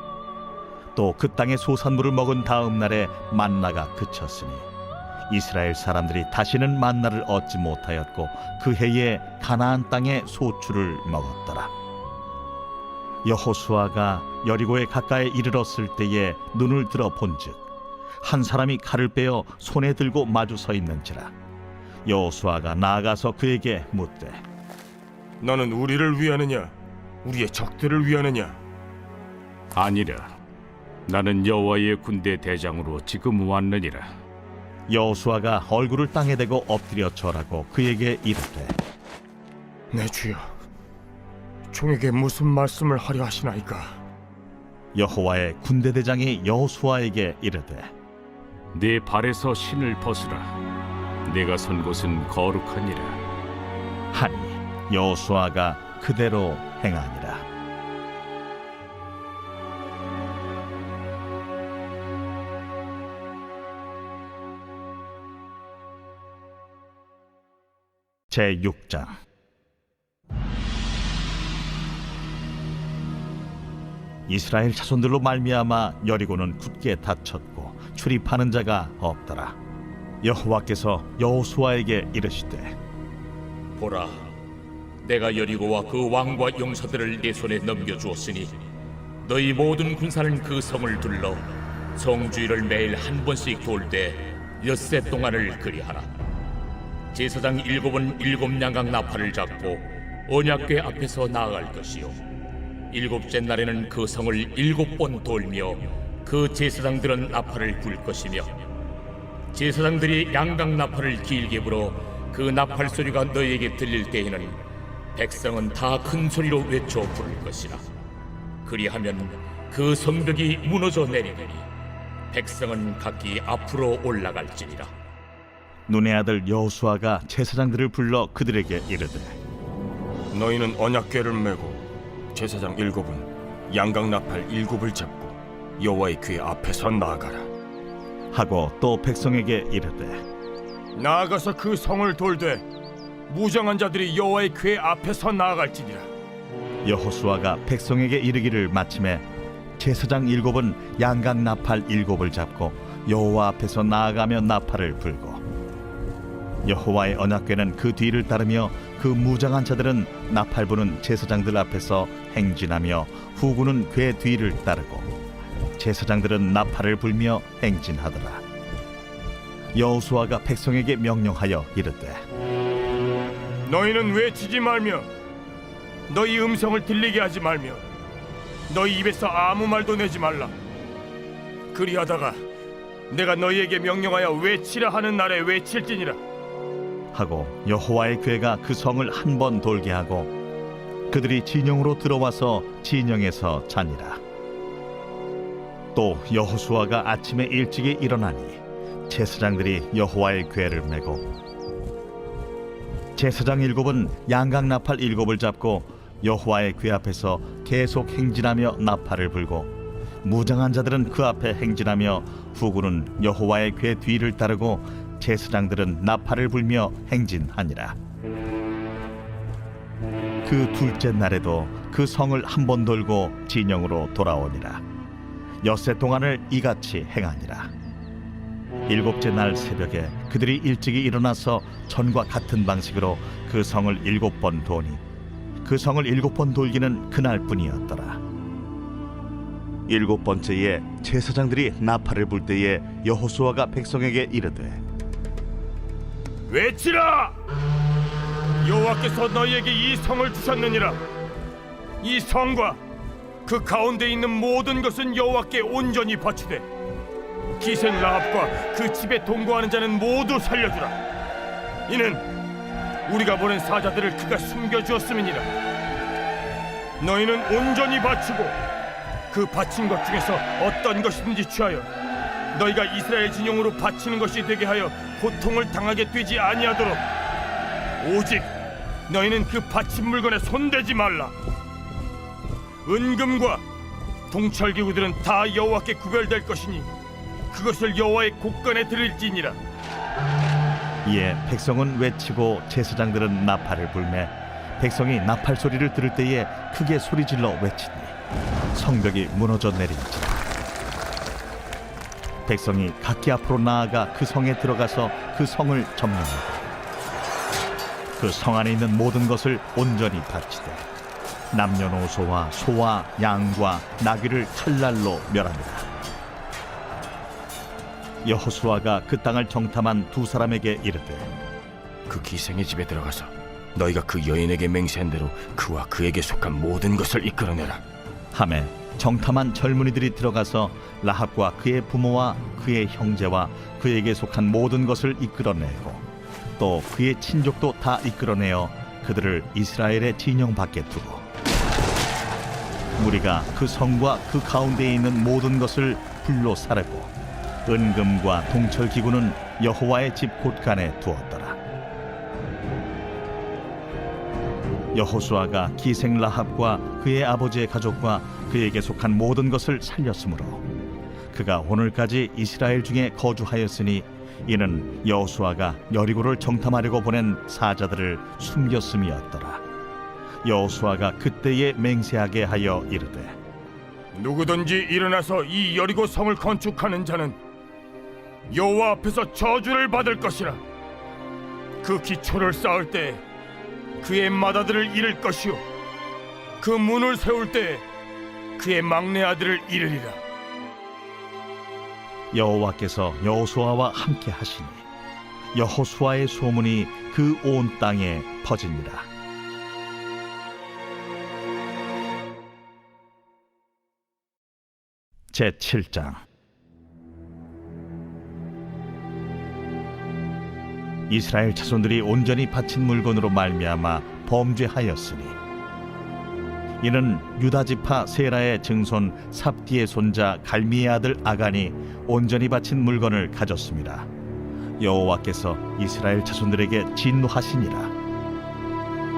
A: 또 그 땅의 소산물을 먹은 다음 날에 만나가 그쳤으니 이스라엘 사람들이 다시는 만나를 얻지 못하였고 그 해에 가나안 땅의 소출을 먹었더라. 여호수아가 여리고에 가까이 이르렀을 때에 눈을 들어 본즉 한 사람이 칼을 빼어 손에 들고 마주 서 있는지라. 여호수아가 나아가서 그에게 묻되
D: 너는 우리를 위하느냐 우리의 적들을 위하느냐?
E: 아니라 나는 여호와의 군대 대장으로 지금 왔느니라.
A: 여호수아가 얼굴을 땅에 대고 엎드려 절하고 그에게 이르되
D: 내 주여, 종에게 무슨 말씀을 하려 하시나이까?
A: 여호와의 군대 대장이 여호수아에게 이르되
E: 네 발에서 신을 벗으라. 내가 선 곳은 거룩하니라.
A: 하니 여호수아가 그대로 행하니라. 제6장. 이스라엘 자손들로 말미암아 여리고는 굳게 닫혔고 출입하는 자가 없더라. 여호와께서 여호수아에게 이르시되
C: 보라, 내가 여리고와 그 왕과 용사들을 내 손에 넘겨주었으니 너희 모든 군사는 그 성을 둘러 성주의를 매일 한 번씩 돌 때 엿새 동안을 그리하라. 제사장 7은 7 양각 나팔을 잡고 언약궤 앞에서 나아갈 것이요 7째 날에는 그 성을 7번 돌며 그 제사장들은 나팔을 불 것이며 제사장들이 양각 나팔을 길게 불어 그 나팔 소리가 너희에게 들릴 때에는 백성은 다 큰 소리로 외쳐 부를 것이라. 그리하면 그 성벽이 무너져 내리리니 백성은 각기 앞으로 올라갈지니라.
A: 눈의 아들 여호수아가 제사장들을 불러 그들에게 이르되
D: 너희는 언약궤를 메고 제사장 7은 양각 나팔 7을 잡고 여호와의 궤 앞에서 나아가라.
A: 하고 또 백성에게 이르되
D: 나아가서 그 성을 돌되 무장한 자들이 여호와의 궤 앞에서 나아갈지니라.
A: 여호수아가 백성에게 이르기를 마침에 제사장 7은 양각 나팔 7을 잡고 여호와 앞에서 나아가며 나팔을 불고 여호와의 언약궤는 그 뒤를 따르며 그 무장한 자들은 나팔 부는 제사장들 앞에서 행진하며 후군은 궤 뒤를 따르고 제사장들은 나팔을 불며 행진하더라. 여호수아가 백성에게 명령하여 이르되
D: 너희는 외치지 말며 너희 음성을 들리게 하지 말며 너희 입에서 아무 말도 내지 말라. 그리하다가 내가 너희에게 명령하여 외치라 하는 날에 외칠지니라.
A: 하고 여호와의 궤가 그 성을 한 번 돌게 하고 그들이 진영으로 들어와서 진영에서 자니라. 또 여호수아가 아침에 일찍이 일어나니 제사장들이 여호와의 궤를 메고 제사장 7은 양각 나팔 7을 잡고 여호와의 궤 앞에서 계속 행진하며 나팔을 불고 무장한 자들은 그 앞에 행진하며 후군은 여호와의 궤 뒤를 따르고 제사장들은 나팔을 불며 행진하니라. 그 둘째 날에도 그 성을 한 번 돌고 진영으로 돌아오니라. 엿새 동안을 이같이 행하니라. 일곱째 날 새벽에 그들이 일찍이 일어나서 전과 같은 방식으로 그 성을 7번 도니 그 성을 7번 돌기는 그날뿐이었더라. 7번째에 제사장들이 나팔을 불 때에 여호수아가 백성에게 이르되
D: 외치라! 여호와께서 너희에게 이 성을 주셨느니라. 이 성과 그 가운데 있는 모든 것은 여호와께 온전히 바치되 기생 라합과 그 집에 동거하는 자는 모두 살려주라. 이는 우리가 보낸 사자들을 그가 숨겨주었음이니라. 너희는 온전히 바치고 그 바친 것 중에서 어떤 것이든지 취하여 너희가 이스라엘 진영으로 바치는 것이 되게 하여 고통을 당하게 되지 아니하도록 오직 너희는 그 바친 물건에 손대지 말라. 은금과 동철기구들은 다 여호와께 구별될 것이니 그것을 여호와의 곳간에 드릴지니라.
A: 이에 백성은 외치고 제사장들은 나팔을 불매 백성이 나팔 소리를 들을 때에 크게 소리질러 외치니 성벽이 무너져 내린지라. 백성이 각기 앞으로 나아가 그 성에 들어가서 그 성을 점령하고 그 성 안에 있는 모든 것을 온전히 바치되 남녀노소와 소와 양과 나귀를 칼날로 멸합니다. 여호수아가 그 땅을 정탐한 두 사람에게 이르되
D: 그 기생의 집에 들어가서 너희가 그 여인에게 맹세한 대로 그와 그에게 속한 모든 것을 이끌어내라.
A: 하매 정탐한 젊은이들이 들어가서 라합과 그의 부모와 그의 형제와 그에게 속한 모든 것을 이끌어내고 또 그의 친족도 다 이끌어내어 그들을 이스라엘의 진영 밖에 두고 무리가 그 성과 그 가운데에 있는 모든 것을 불로 사르고 은금과 동철기구는 여호와의 집 곳간에 두었더라. 여호수아가 기생 라합과 그의 아버지의 가족과 그에게 속한 모든 것을 살렸으므로 그가 오늘까지 이스라엘 중에 거주하였으니 이는 여호수아가 여리고를 정탐하려고 보낸 사자들을 숨겼음이었더라. 여호수아가 그때에 맹세하게 하여 이르되
D: 누구든지 일어나서 이 여리고 성을 건축하는 자는 여호와 앞에서 저주를 받을 것이라. 그 기초를 쌓을 때 그의 맏아들을 잃을 것이요 그 문을 세울 때 그의 막내 아들을 잃으리라.
A: 여호와께서 여호수아와 함께 하시니 여호수아의 소문이 그 온 땅에 퍼지니라. 제7장 이스라엘 자손들이 온전히 바친 물건으로 말미암아 범죄하였으니 이는 유다 지파 세라의 증손 삽디의 손자 갈미의 아들 아간이 온전히 바친 물건을 가졌습니다. 여호와께서 이스라엘 자손들에게 진노하시니라.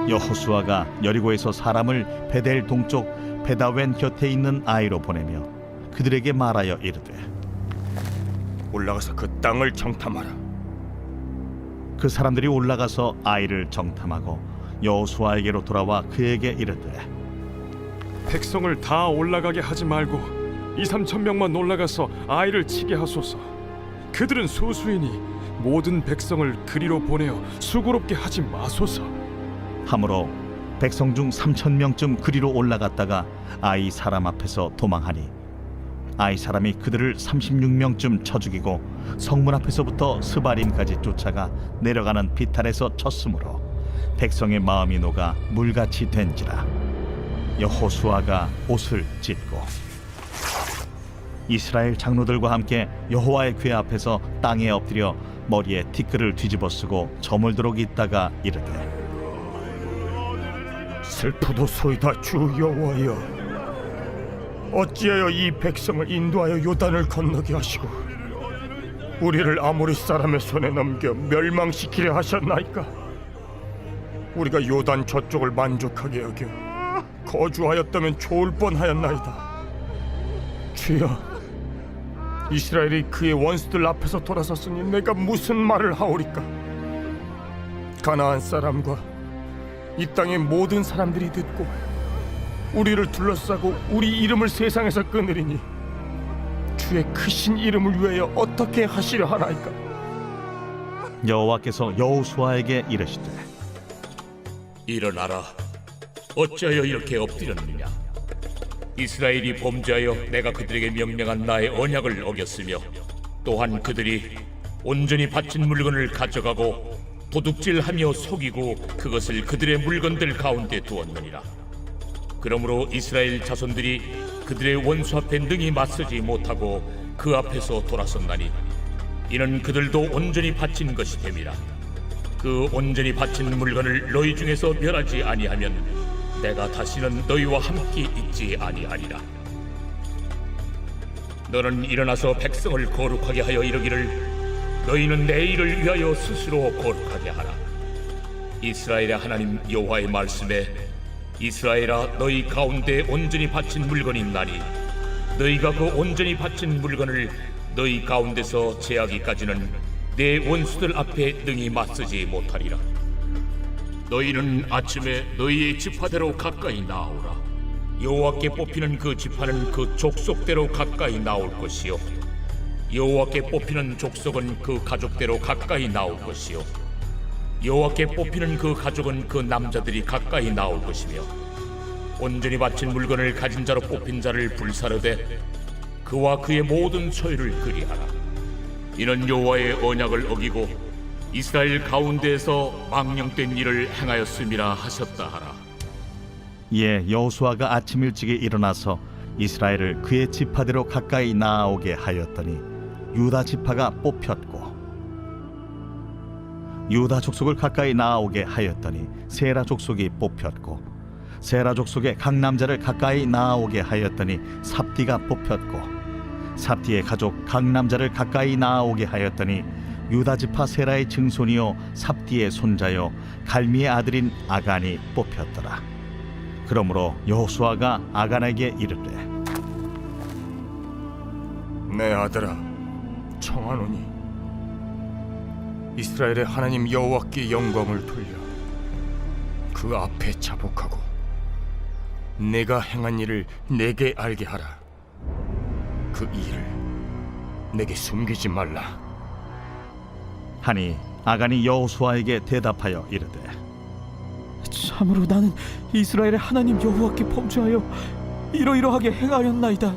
A: 여호수아가 여리고에서 사람을 베델 동쪽 베다웬 곁에 있는 아이로 보내며 그들에게 말하여 이르되
D: 올라가서 그 땅을 정탐하라.
A: 그 사람들이 올라가서 아이를 정탐하고 여호수아에게로 돌아와 그에게 이르되
G: 백성을 다 올라가게 하지 말고 2-3천 명만 올라가서 아이를 치게 하소서. 그들은 소수이니 모든 백성을 그리로 보내어 수고롭게 하지 마소서.
A: 하므로 백성 중 3,000명쯤 그리로 올라갔다가 아이 사람 앞에서 도망하니 아이 사람이 그들을 36명쯤 쳐 죽이고 성문 앞에서부터 스바림까지 쫓아가 내려가는 비탈에서 쳤으므로 백성의 마음이 녹아 물같이 된지라. 여호수아가 옷을 찢고 이스라엘 장로들과 함께 여호와의 궤 앞에서 땅에 엎드려 머리에 티끌을 뒤집어 쓰고 저물도록 있다가 이르되
D: 슬프도소이다 주 여호와여, 어찌하여 이 백성을 인도하여 요단을 건너게 하시고 우리를 아모리 사람의 손에 넘겨 멸망시키려 하셨나이까? 우리가 요단 저쪽을 만족하게 여겨 거주하였다면 좋을 뻔하였나이다. 주여, 이스라엘이 그의 원수들 앞에서 돌아섰으니 내가 무슨 말을 하오리까? 가나안 사람과 이 땅의 모든 사람들이 듣고 우리를 둘러싸고 우리 이름을 세상에서 끊으리니 주의 크신 이름을 위하여 어떻게 하시려 하나이까?
A: 여호와께서 여호수아에게 이르시되
C: 일어나라. 어찌하여 이렇게 엎드렸느냐? 이스라엘이 범죄하여 내가 그들에게 명령한 나의 언약을 어겼으며 또한 그들이 온전히 바친 물건을 가져가고 도둑질하며 속이고 그것을 그들의 물건들 가운데 두었느니라. 그러므로 이스라엘 자손들이 그들의 원수 앞에 능히 맞서지 못하고 그 앞에서 돌아섰나니 이는 그들도 온전히 바친 것이 됨이라. 그 온전히 바친 물건을 너희 중에서 멸하지 아니하면 내가 다시는 너희와 함께 있지 아니하리라. 너는 일어나서 백성을 거룩하게 하여 이르기를 너희는 내 일을 위하여 스스로 거룩하게 하라. 이스라엘의 하나님 여호와의 말씀에 이스라엘아, 너희 가운데 온전히 바친 물건이 있나니 너희가 그 온전히 바친 물건을 너희 가운데서 제하기까지는 내 원수들 앞에 능히 맞서지 못하리라. 너희는 아침에 너희의 지파대로 가까이 나오라. 여호와께 뽑히는 그 지파는 그 족속대로 가까이 나올 것이요 여호와께 뽑히는 족속은 그 가족대로 가까이 나올 것이요 여호와께 뽑히는 그 가족은 그 남자들이 가까이 나올 것이며 온전히 바친 물건을 가진 자로 뽑힌 자를 불사르되 그와 그의 모든 소유를 그리하라. 이는 여호와의 언약을 어기고 이스라엘 가운데에서 망령된 일을 행하였음이라 하셨다 하라.
A: 예, 여호수아가 아침 일찍이 일어나서 이스라엘을 그의 지파대로 가까이 나아오게 하였더니 유다 지파가 뽑혔고 유다 족속을 가까이 나아오게 하였더니 세라 족속이 뽑혔고 세라 족속의 각 남자를 가까이 나아오게 하였더니 삽디가 뽑혔고 삽디의 가족 각 남자를 가까이 나아오게 하였더니 유다 지파 세라의 증손이요 삽디의 손자요 갈미의 아들인 아간이 뽑혔더라. 그러므로 여호수아가 아간에게 이르되
D: 내 아들아, 청하노니 이스라엘의 하나님 여호와께 영광을 돌려 그 앞에 자복하고 내가 행한 일을 내게 알게 하라. 그 일을 내게 숨기지 말라.
A: 하니 아간이 여호수아에게 대답하여 이르되
J: 참으로 나는 이스라엘의 하나님 여호와께 범죄하여 이러이러하게 행하였나이다.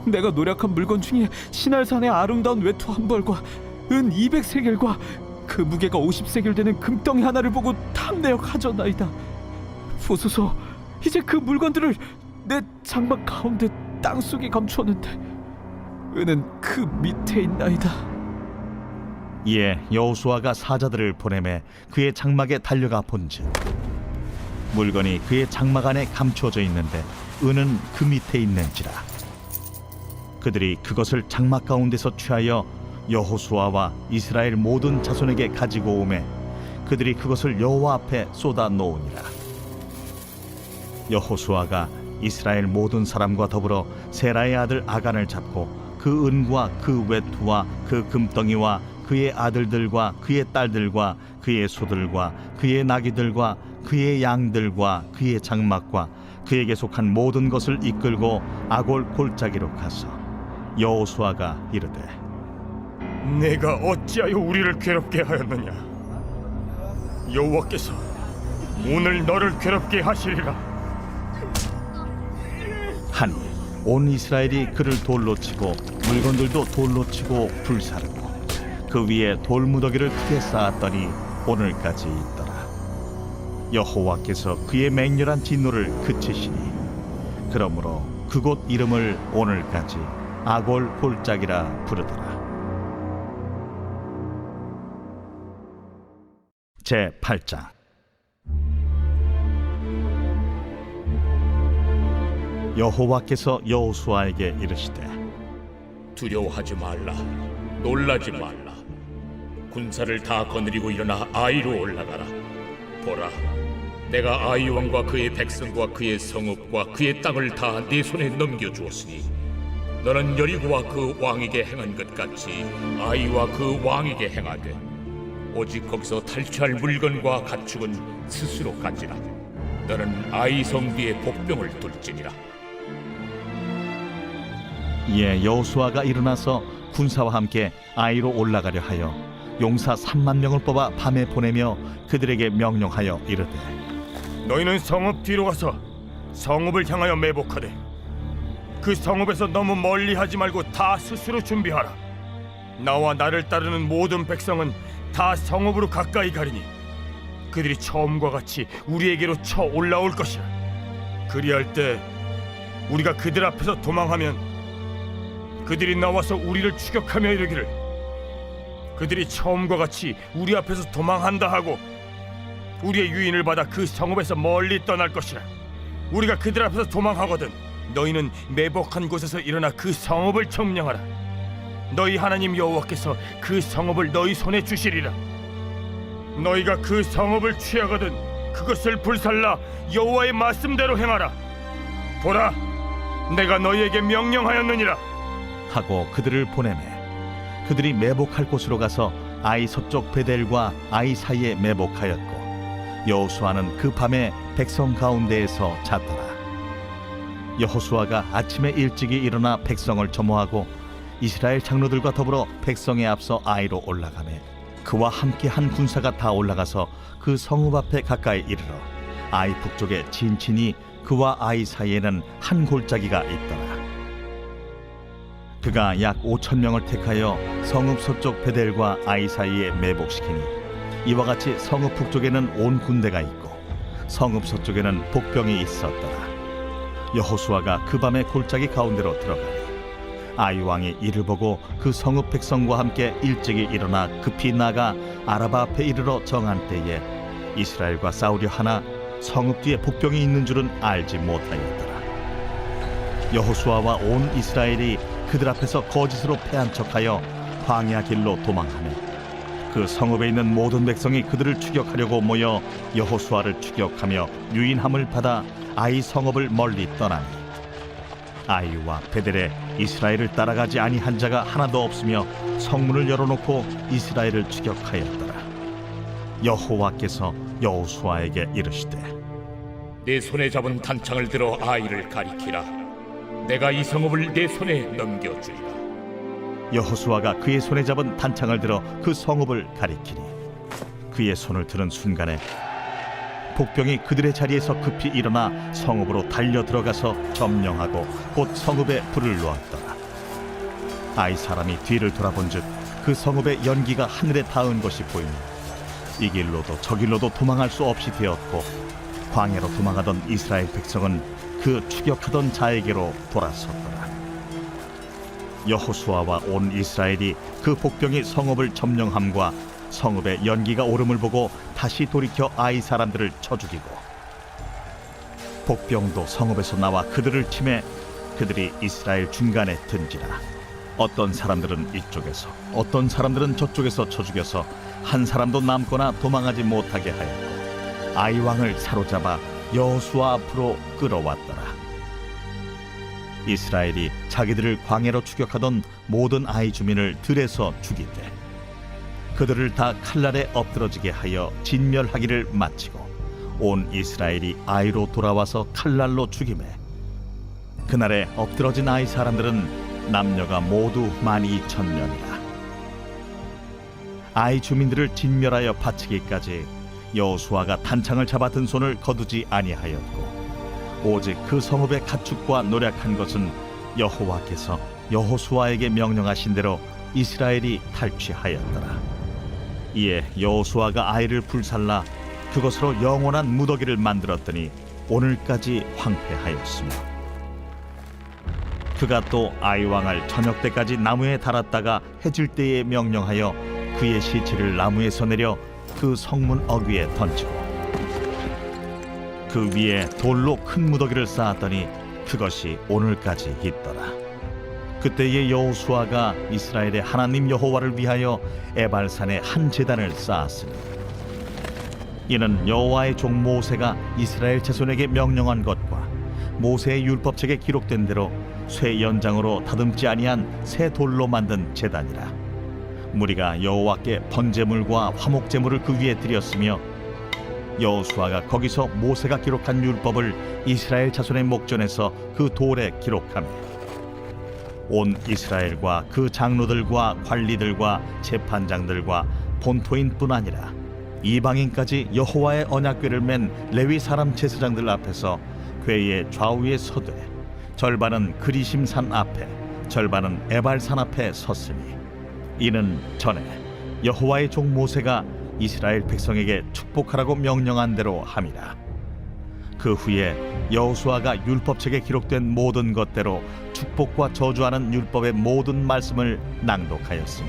J: 내가 노력한 물건 중에 시날산의 아름다운 외투 한 벌과 은 200세겔과 그 무게가 50세겔 되는 금덩이 하나를 보고 탐내어 가져나이다. 보소서, 이제 그 물건들을 내 장막 가운데 땅속에 감추었는데 은은 그 밑에 있나이다.
A: 이에 여호수아가 사자들을 보내매 그의 장막에 달려가 본즉 물건이 그의 장막 안에 감추어져 있는데 은은 그 밑에 있는지라. 그들이 그것을 장막 가운데서 취하여 여호수아와 이스라엘 모든 자손에게 가지고 오매 그들이 그것을 여호와 앞에 쏟아 놓으니라. 여호수아가 이스라엘 모든 사람과 더불어 세라의 아들 아간을 잡고 그 은과 그 외투와 그 금덩이와 그의 아들들과 그의 딸들과 그의 소들과 그의 나귀들과 그의 양들과 그의 장막과 그에게 속한 모든 것을 이끌고 아골 골짜기로 가서 여호수아가 이르되
D: 내가 어찌하여 우리를 괴롭게 하였느냐? 여호와께서 오늘 너를 괴롭게 하시리라.
A: 하니 온 이스라엘이 그를 돌로 치고 물건들도 돌로 치고 불사르고 그 위에 돌무더기를 크게 쌓았더니 오늘까지 있더라. 여호와께서 그의 맹렬한 진노를 그치시니 그러므로 그곳 이름을 오늘까지 아골 골짜기라 부르더라. 제 8장. 여호와께서 여호수아에게 이르시되
C: 두려워하지 말라. 놀라지 말라. 군사를 다 거느리고 일어나 아이로 올라가라. 보라, 내가 아이 왕과 그의 백성과 그의 성읍과 그의 땅을 다 네 손에 넘겨주었으니 너는 여리고와 그 왕에게 행한 것 같이 아이와 그 왕에게 행하되 오직 거기서 탈취할 물건과 가축은 스스로 가지라. 너는 아이 성비에 복병을 둘지니라.
A: 이에 여호수아가 일어나서 군사와 함께 아이로 올라가려 하여 용사 3만 명을 뽑아 밤에 보내며 그들에게 명령하여 이르되
D: 너희는 성읍 뒤로 가서 성읍을 향하여 매복하되 그 성읍에서 너무 멀리 하지 말고 다 스스로 준비하라. 나와 나를 따르는 모든 백성은 다 성읍으로 가까이 가리니 그들이 처음과 같이 우리에게로 쳐 올라올 것이라. 그리할 때 우리가 그들 앞에서 도망하면 그들이 나와서 우리를 추격하며 이르기를 그들이 처음과 같이 우리 앞에서 도망한다 하고 우리의 유인을 받아 그 성읍에서 멀리 떠날 것이라. 우리가 그들 앞에서 도망하거든 너희는 매복한 곳에서 일어나 그 성읍을 점령하라. 너희 하나님 여호와께서 그 성읍을 너희 손에 주시리라. 너희가 그 성읍을 취하거든 그것을 불살라 여호와의 말씀대로 행하라. 보라, 내가 너희에게 명령하였느니라.
A: 하고 그들을 보내매 그들이 매복할 곳으로 가서 아이 서쪽 베델과 아이 사이에 매복하였고 여호수아는 그 밤에 백성 가운데에서 잤더라. 여호수아가 아침에 일찍이 일어나 백성을 점호하고 이스라엘 장로들과 더불어 백성에 앞서 아이로 올라가매 그와 함께 한 군사가 다 올라가서 그 성읍 앞에 가까이 이르러 아이 북쪽에 진친이 그와 아이 사이에는 한 골짜기가 있더라. 그가 약 5천 명을 택하여 성읍 서쪽 베델과 아이 사이에 매복시키니 이와 같이 성읍 북쪽에는 온 군대가 있고 성읍 서쪽에는 복병이 있었더라. 여호수아가 그 밤에 골짜기 가운데로 들어가니 아이 왕이 이를 보고 그 성읍 백성과 함께 일찍이 일어나 급히 나가 아라바 앞에 이르러 정한 때에 이스라엘과 싸우려 하나 성읍 뒤에 복병이 있는 줄은 알지 못하였더라. 여호수아와 온 이스라엘이 그들 앞에서 거짓으로 패한 척하여 광야 길로 도망하며 그 성읍에 있는 모든 백성이 그들을 추격하려고 모여 여호수아를 추격하며 유인함을 받아 아이 성읍을 멀리 떠나니 아이와 베델에 이스라엘을 따라가지 아니한 자가 하나도 없으며 성문을 열어놓고 이스라엘을 추격하였더라. 여호와께서 여호수아에게 이르시되
C: 내 손에 잡은 단창을 들어 아이를 가리키라. 내가 이 성읍을 내 손에 넘겨주리라.
A: 여호수아가 그의 손에 잡은 단창을 들어 그 성읍을 가리키니 그의 손을 드는 순간에 복병이 그들의 자리에서 급히 일어나 성읍으로 달려 들어가서 점령하고 곧 성읍에 불을 놓았더라. 아이 사람이 뒤를 돌아본즉 그 성읍의 연기가 하늘에 닿은 것이 보이니 이 길로도 저 길로도 도망할 수 없이 되었고 광야로 도망하던 이스라엘 백성은 그 추격하던 자에게로 돌아섰더라. 여호수아와 온 이스라엘이 그 복병이 성읍을 점령함과 성읍의 연기가 오름을 보고 다시 돌이켜 아이 사람들을 쳐 죽이고 복병도 성읍에서 나와 그들을 치매 그들이 이스라엘 중간에 든지라. 어떤 사람들은 이쪽에서 어떤 사람들은 저쪽에서 쳐 죽여서 한 사람도 남거나 도망하지 못하게 하였고 아이 왕을 사로잡아 여호수아 앞으로 끌어왔더라. 이스라엘이 자기들을 광야로 추격하던 모든 아이 주민을 들에서 죽이되 그들을 다 칼날에 엎드러지게 하여 진멸하기를 마치고 온 이스라엘이 아이로 돌아와서 칼날로 죽이매 그날에 엎드러진 아이 사람들은 남녀가 모두 12,000명이라. 아이 주민들을 진멸하여 바치기까지 여호수아가 단창을 잡아 든 손을 거두지 아니하였고 오직 그 성읍의 가축과 노략한 것은 여호와께서 여호수아에게 명령하신 대로 이스라엘이 탈취하였더라. 이에 여호수아가 아이를 불살라 그것으로 영원한 무더기를 만들었더니 오늘까지 황폐하였으며 그가 또 아이 왕을 저녁 때까지 나무에 달았다가 해질 때에 명령하여 그의 시체를 나무에서 내려 그 성문 어귀에 던지고 그 위에 돌로 큰 무더기를 쌓았더니 그것이 오늘까지 있더라. 그때의 여호수아가 이스라엘의 하나님 여호와를 위하여 에발산에 한 제단을 쌓았으니 이는 여호와의 종 모세가 이스라엘 자손에게 명령한 것과 모세의 율법책에 기록된 대로 쇠 연장으로 다듬지 아니한 새 돌로 만든 제단이라. 무리가 여호와께 번제물과 화목제물을 그 위에 드렸으며 여호수아가 거기서 모세가 기록한 율법을 이스라엘 자손의 목전에서 그 돌에 기록하며 온 이스라엘과 그 장로들과 관리들과 재판장들과 본토인뿐 아니라 이방인까지 여호와의 언약궤를 맨 레위 사람 제사장들 앞에서 궤의 좌우에 서되 절반은 그리심산 앞에 절반은 에발산 앞에 섰으니 이는 전에 여호와의 종 모세가 이스라엘 백성에게 축복하라고 명령한 대로 함이라. 그 후에 여호수아가 율법책에 기록된 모든 것대로 축복과 저주하는 율법의 모든 말씀을 낭독하였으니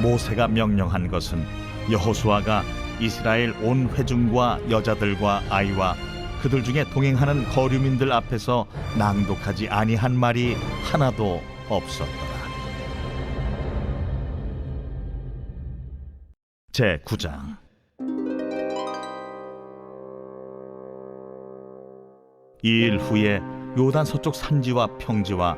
A: 모세가 명령한 것은 여호수아가 이스라엘 온 회중과 여자들과 아이와 그들 중에 동행하는 거류민들 앞에서 낭독하지 아니한 말이 하나도 없었더라. 제9장. 이일 후에 요단 서쪽 산지와 평지와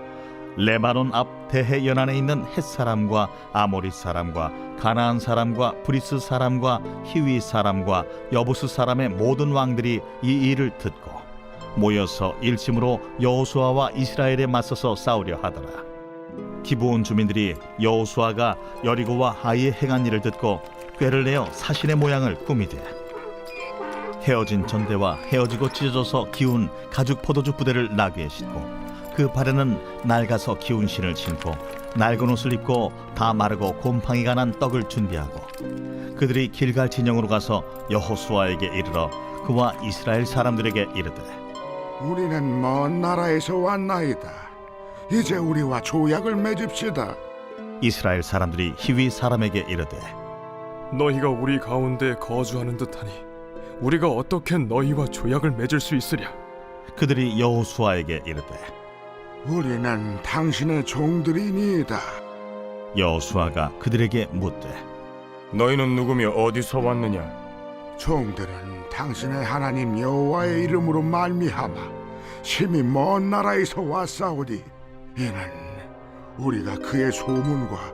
A: 레바논 앞 대해 연안에 있는 헷 사람과 아모리 사람과 가나안 사람과 브리스 사람과 히위 사람과 여부스 사람의 모든 왕들이 이 일을 듣고 모여서 일심으로 여호수아와 이스라엘에 맞서서 싸우려 하더라. 기브온 주민들이 여호수아가 여리고와 하이에 행한 일을 듣고 꾀를 내어 사신의 모양을 꾸미되 헤어진 전대와 헤어지고 찢어져서 기운 가죽 포도주 부대를 나귀에 싣고 그 발에는 낡아서 기운 신을 신고 낡은 옷을 입고 다 마르고 곰팡이가 난 떡을 준비하고 그들이 길갈 진영으로 가서 여호수아에게 이르러 그와 이스라엘 사람들에게 이르되
K: 우리는 먼 나라에서 왔나이다. 이제 우리와 조약을 맺읍시다.
A: 이스라엘 사람들이 히위 사람에게 이르되
G: 너희가 우리 가운데 거주하는 듯하니 우리가 어떻게 너희와 조약을 맺을 수 있으랴?
A: 그들이 여호수아에게 이르되
K: 우리는 당신의 종들이니이다.
A: 여호수아가 그들에게 묻되
D: 너희는 누구며 어디서 왔느냐?
K: 종들은 당신의 하나님 여호와의 이름으로 말미암아 심히 먼 나라에서 왔사오니 이는 우리가 그의 소문과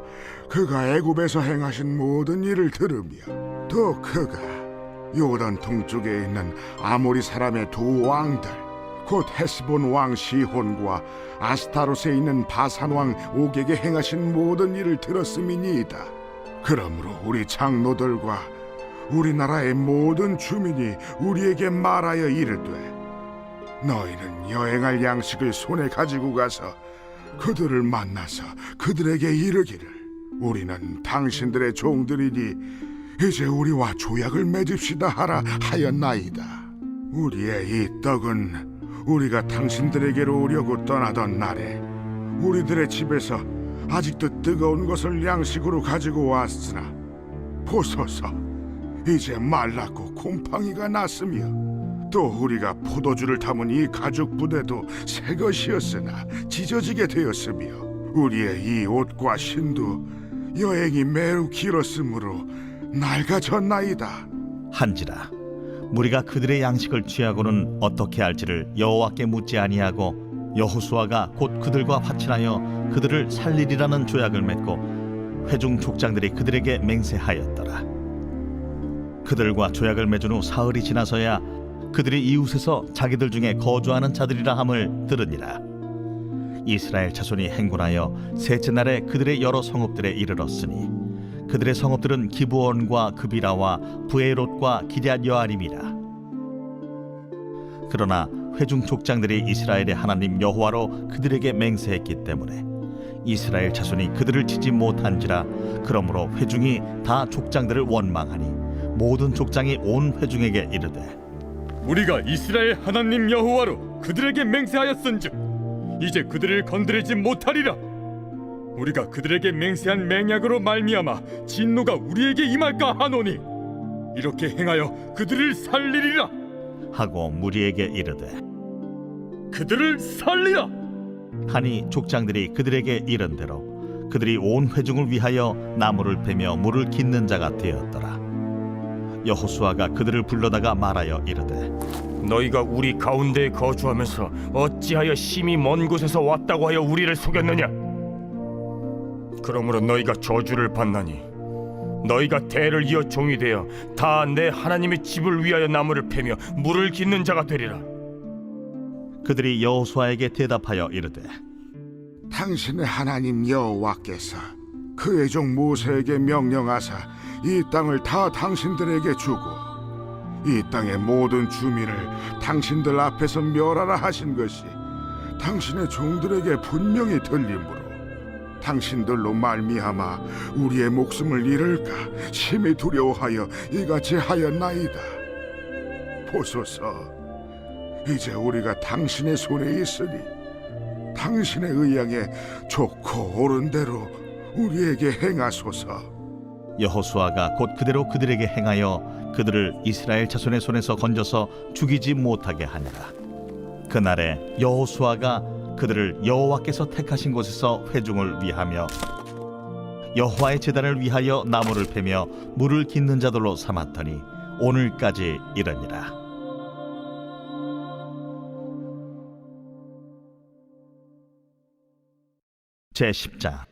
K: 그가 애굽에서 행하신 모든 일을 들으며 또 그가 요단 동쪽에 있는 아모리 사람의 두 왕들 곧 헤스본 왕 시혼과 아스타롯에 있는 바산 왕 옥에게 행하신 모든 일을 들었음이니이다. 그러므로 우리 장로들과 우리나라의 모든 주민이 우리에게 말하여 이르되 너희는 여행할 양식을 손에 가지고 가서 그들을 만나서 그들에게 이르기를 우리는 당신들의 종들이니 이제 우리와 조약을 맺읍시다 하라 하였나이다. 우리의 이 떡은 우리가 당신들에게로 오려고 떠나던 날에 우리들의 집에서 아직도 뜨거운 것을 양식으로 가지고 왔으나 보소서 이제 말랐고 곰팡이가 났으며 또 우리가 포도주를 담은 이 가죽 부대도 새 것이었으나 찢어지게 되었으며 우리의 이 옷과 신도 여행이 매우 길었으므로 낡아졌나이다.
A: 한지라 무리가 그들의 양식을 취하고는 어떻게 할지를 여호와께 묻지 아니하고 여호수아가 곧 그들과 화친하여 그들을 살리리라는 조약을 맺고 회중 족장들이 그들에게 맹세하였더라. 그들과 조약을 맺은 후 사흘이 지나서야 그들이 이웃에서 자기들 중에 거주하는 자들이라 함을 들으니라. 이스라엘 자손이 행군하여 셋째 날에 그들의 여러 성읍들에 이르렀으니 그들의 성읍들은 기브온과 그비라와 부에롯과 기럇 여아림이라. 그러나 회중 족장들이 이스라엘의 하나님 여호와로 그들에게 맹세했기 때문에 이스라엘 자손이 그들을 치지 못한지라. 그러므로 회중이 다 족장들을 원망하니 모든 족장이 온 회중에게 이르되
E: 우리가 이스라엘 하나님 여호와로 그들에게 맹세하였은즉 이제 그들을 건드리지 못하리라. 우리가 그들에게 맹세한 맹약으로 말미암아 진노가 우리에게 임할까 하노니 이렇게 행하여 그들을 살리리라
A: 하고 무리에게 이르되
E: 그들을 살리라
A: 하니 족장들이 그들에게 이른 대로 그들이 온 회중을 위하여 나무를 베며 물을 깃는 자가 되었더라. 여호수아가 그들을 불러다가 말하여 이르되
D: 너희가 우리 가운데에 거주하면서 어찌하여 심히 먼 곳에서 왔다고 하여 우리를 속였느냐? 그러므로 너희가 저주를 받나니 너희가 대를 이어 종이 되어 다 내 하나님의 집을 위하여 나무를 패며 물을 깃는 자가 되리라.
A: 그들이 여호수아에게 대답하여 이르되
K: 당신의 하나님 여호와께서 그의 종 모세에게 명령하사 이 땅을 다 당신들에게 주고 이 땅의 모든 주민을 당신들 앞에서 멸하라 하신 것이 당신의 종들에게 분명히 들리므로 당신들로 말미암아 우리의 목숨을 잃을까 심히 두려워하여 이같이 하였나이다. 보소서, 이제 우리가 당신의 손에 있으니 당신의 의향에 좋고 옳은 대로 우리에게 행하소서.
A: 여호수아가 곧 그대로 그들에게 행하여 그들을 이스라엘 자손의 손에서 건져서 죽이지 못하게 하니라. 그날에 여호수아가 그들을 여호와께서 택하신 곳에서 회중을 위하며 여호와의 제단을 위하여 나무를 패며 물을 깃는 자들로 삼았더니 오늘까지 이르니라. 제10장.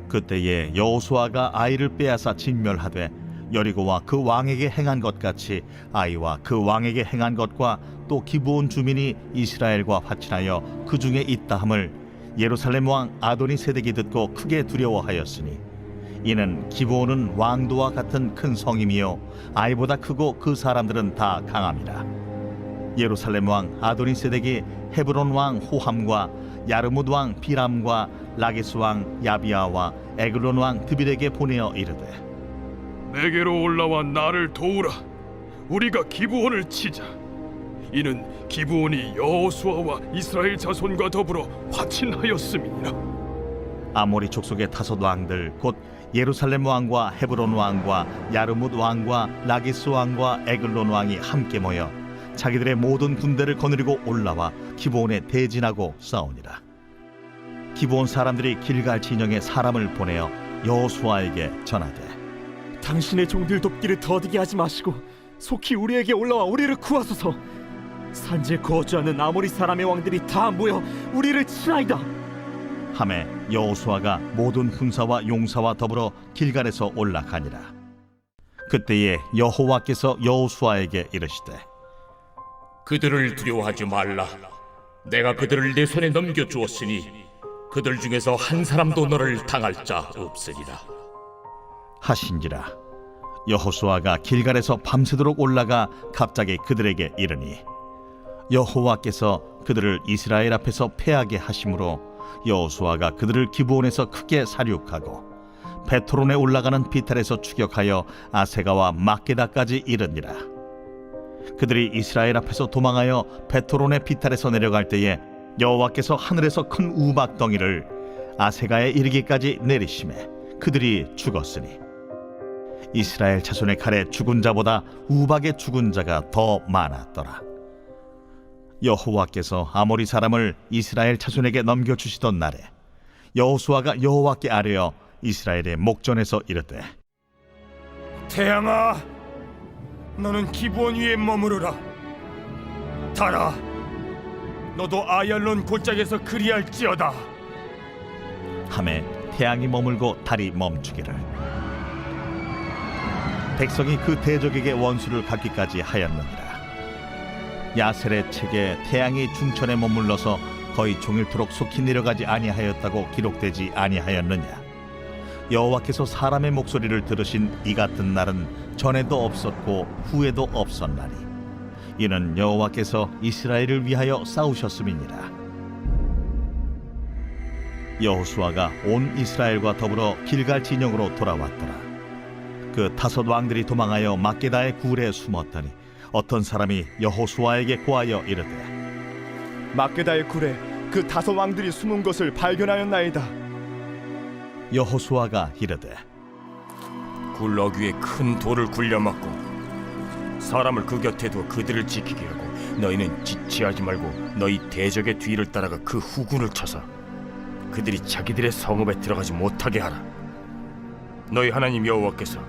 A: 그때에 여호수아가 아이를 빼앗아 진멸하되 여리고와 그 왕에게 행한 것 같이 아이와 그 왕에게 행한 것과 또 기브온 주민이 이스라엘과 화친하여 그 중에 있다함을 예루살렘 왕 아도니세덱이 듣고 크게 두려워하였으니 이는 기브온은 왕도와 같은 큰 성임이요 아이보다 크고 그 사람들은 다 강함이라. 예루살렘 왕 아도니세덱이 헤브론 왕 호함과 야르뭇 왕 비람과 라게스 왕 야비아와 에글론 왕 드빌에게 보내어 이르되
G: 내게로 올라와 나를 도우라. 우리가 기브온을 치자. 이는 기브온이 여호수아와 이스라엘 자손과 더불어 화친하였음이니라.
A: 아모리 족속의 다섯 왕들 곧 예루살렘 왕과 헤브론 왕과 야르뭇 왕과 라기스 왕과 에글론 왕이 함께 모여 자기들의 모든 군대를 거느리고 올라와 기브온에 대진하고 싸우니라. 기브온 사람들이 길갈 진영에 사람을 보내어 여호수아에게 전하되
J: 당신의 종들 돕기를 더디게 하지 마시고 속히 우리에게 올라와 우리를 구하소서. 산지에 거주하는 아모리 사람의 왕들이 다 모여 우리를 치나이다.
A: 하매 여호수아가 모든 군사와 용사와 더불어 길갈에서 올라가니라. 그때에 여호와께서 여호수아에게 이르시되
C: 그들을 두려워하지 말라. 내가 그들을 내 손에 넘겨주었으니 그들 중에서 한 사람도 너를 당할 자 없으리라
A: 하신지라. 여호수아가 길갈에서 밤새도록 올라가 갑자기 그들에게 이르니 여호와께서 그들을 이스라엘 앞에서 패하게 하심으로 여호수아가 그들을 기브온에서 크게 사륙하고 베토론에 올라가는 비탈에서 추격하여 아세가와 막게다까지 이르니라. 그들이 이스라엘 앞에서 도망하여 베토론의 비탈에서 내려갈 때에 여호와께서 하늘에서 큰 우박 덩이를 아세가에 이르기까지 내리심에 그들이 죽었으니 이스라엘 자손의 칼에 죽은 자보다 우박에 죽은 자가 더 많았더라. 여호와께서 아모리 사람을 이스라엘 자손에게 넘겨주시던 날에 여호수아가 여호와께 아뢰어 이스라엘의 목전에서 이르되
D: 태양아, 너는 기브온 위에 머무르라. 달아, 너도 아얄론 골짜기에서 그리할지어다.
A: 하매 태양이 머물고 달이 멈추기를 백성이 그 대적에게 원수를 갚기까지 하였느니라. 야셀의 책에 태양이 중천에 머물러서 거의 종일토록 속히 내려가지 아니하였다고 기록되지 아니하였느냐. 여호와께서 사람의 목소리를 들으신 이 같은 날은 전에도 없었고 후에도 없었나니 이는 여호와께서 이스라엘을 위하여 싸우셨음이니라. 여호수아가 온 이스라엘과 더불어 길갈 진영으로 돌아왔더라. 그 다섯 왕들이 도망하여 막게다의 굴에 숨었더니 어떤 사람이 여호수아에게 고하여 이르되
J: 막게다의 굴에 그 다섯 왕들이 숨은 것을 발견하였나이다.
A: 여호수아가 이르되
D: 굴럭 위에 큰 돌을 굴려막고 사람을 그 곁에 두어 그들을 지키게 하고 너희는 지체하지 말고 너희 대적의 뒤를 따라가 그 후군을 쳐서 그들이 자기들의 성읍에 들어가지 못하게 하라. 너희 하나님 여호와께서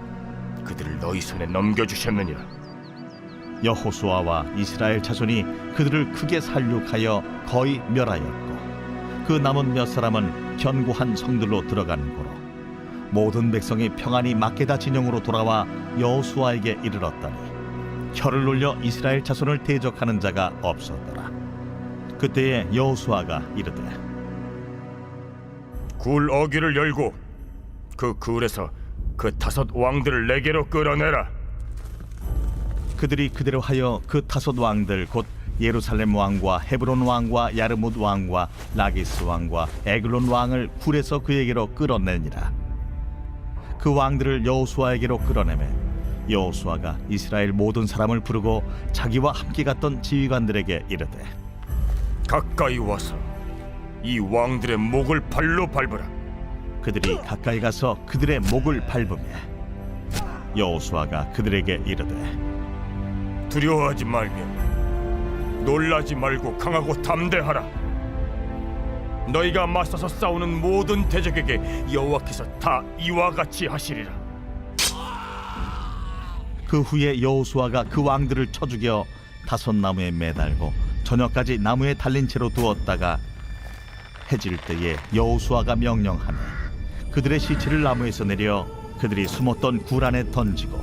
D: 그들을 너희 손에 넘겨주셨느니라.
A: 여호수아와 이스라엘 자손이 그들을 크게 살육하여 거의 멸하였고 그 남은 몇 사람은 견고한 성들로 들어가는 고로 모든 백성이 평안히 막게다 진영으로 돌아와 여호수아에게 이르렀더니 혀를 놀려 이스라엘 자손을 대적하는 자가 없었더라. 그때에 여호수아가 이르되
D: 굴 어귀를 열고 그 굴에서 그 5 왕들을 내게로 끌어내라.
A: 그들이 그대로 하여 그 5 왕들 곧 예루살렘 왕과 헤브론 왕과 야르뭇 왕과 라기스 왕과 에글론 왕을 굴에서 그에게로 끌어내니라. 그 왕들을 여호수아에게로 끌어내매 여호수아가 이스라엘 모든 사람을 부르고 자기와 함께 갔던 지휘관들에게 이르되
D: 가까이 와서 이 왕들의 목을 발로 밟으라.
A: 그들이 가까이 가서 그들의 목을 밟으며 여호수아가 그들에게 이르되
D: 두려워하지 말며 놀라지 말고 강하고 담대하라. 너희가 맞서서 싸우는 모든 대적에게 여호와께서 다 이와 같이 하시리라.
A: 그 후에 여호수아가 그 왕들을 쳐 죽여 5 나무에 매달고 저녁까지 나무에 달린 채로 두었다가 해질 때에 여호수아가 명령하며 그들의 시체를 나무에서 내려 그들이 숨었던 굴 안에 던지고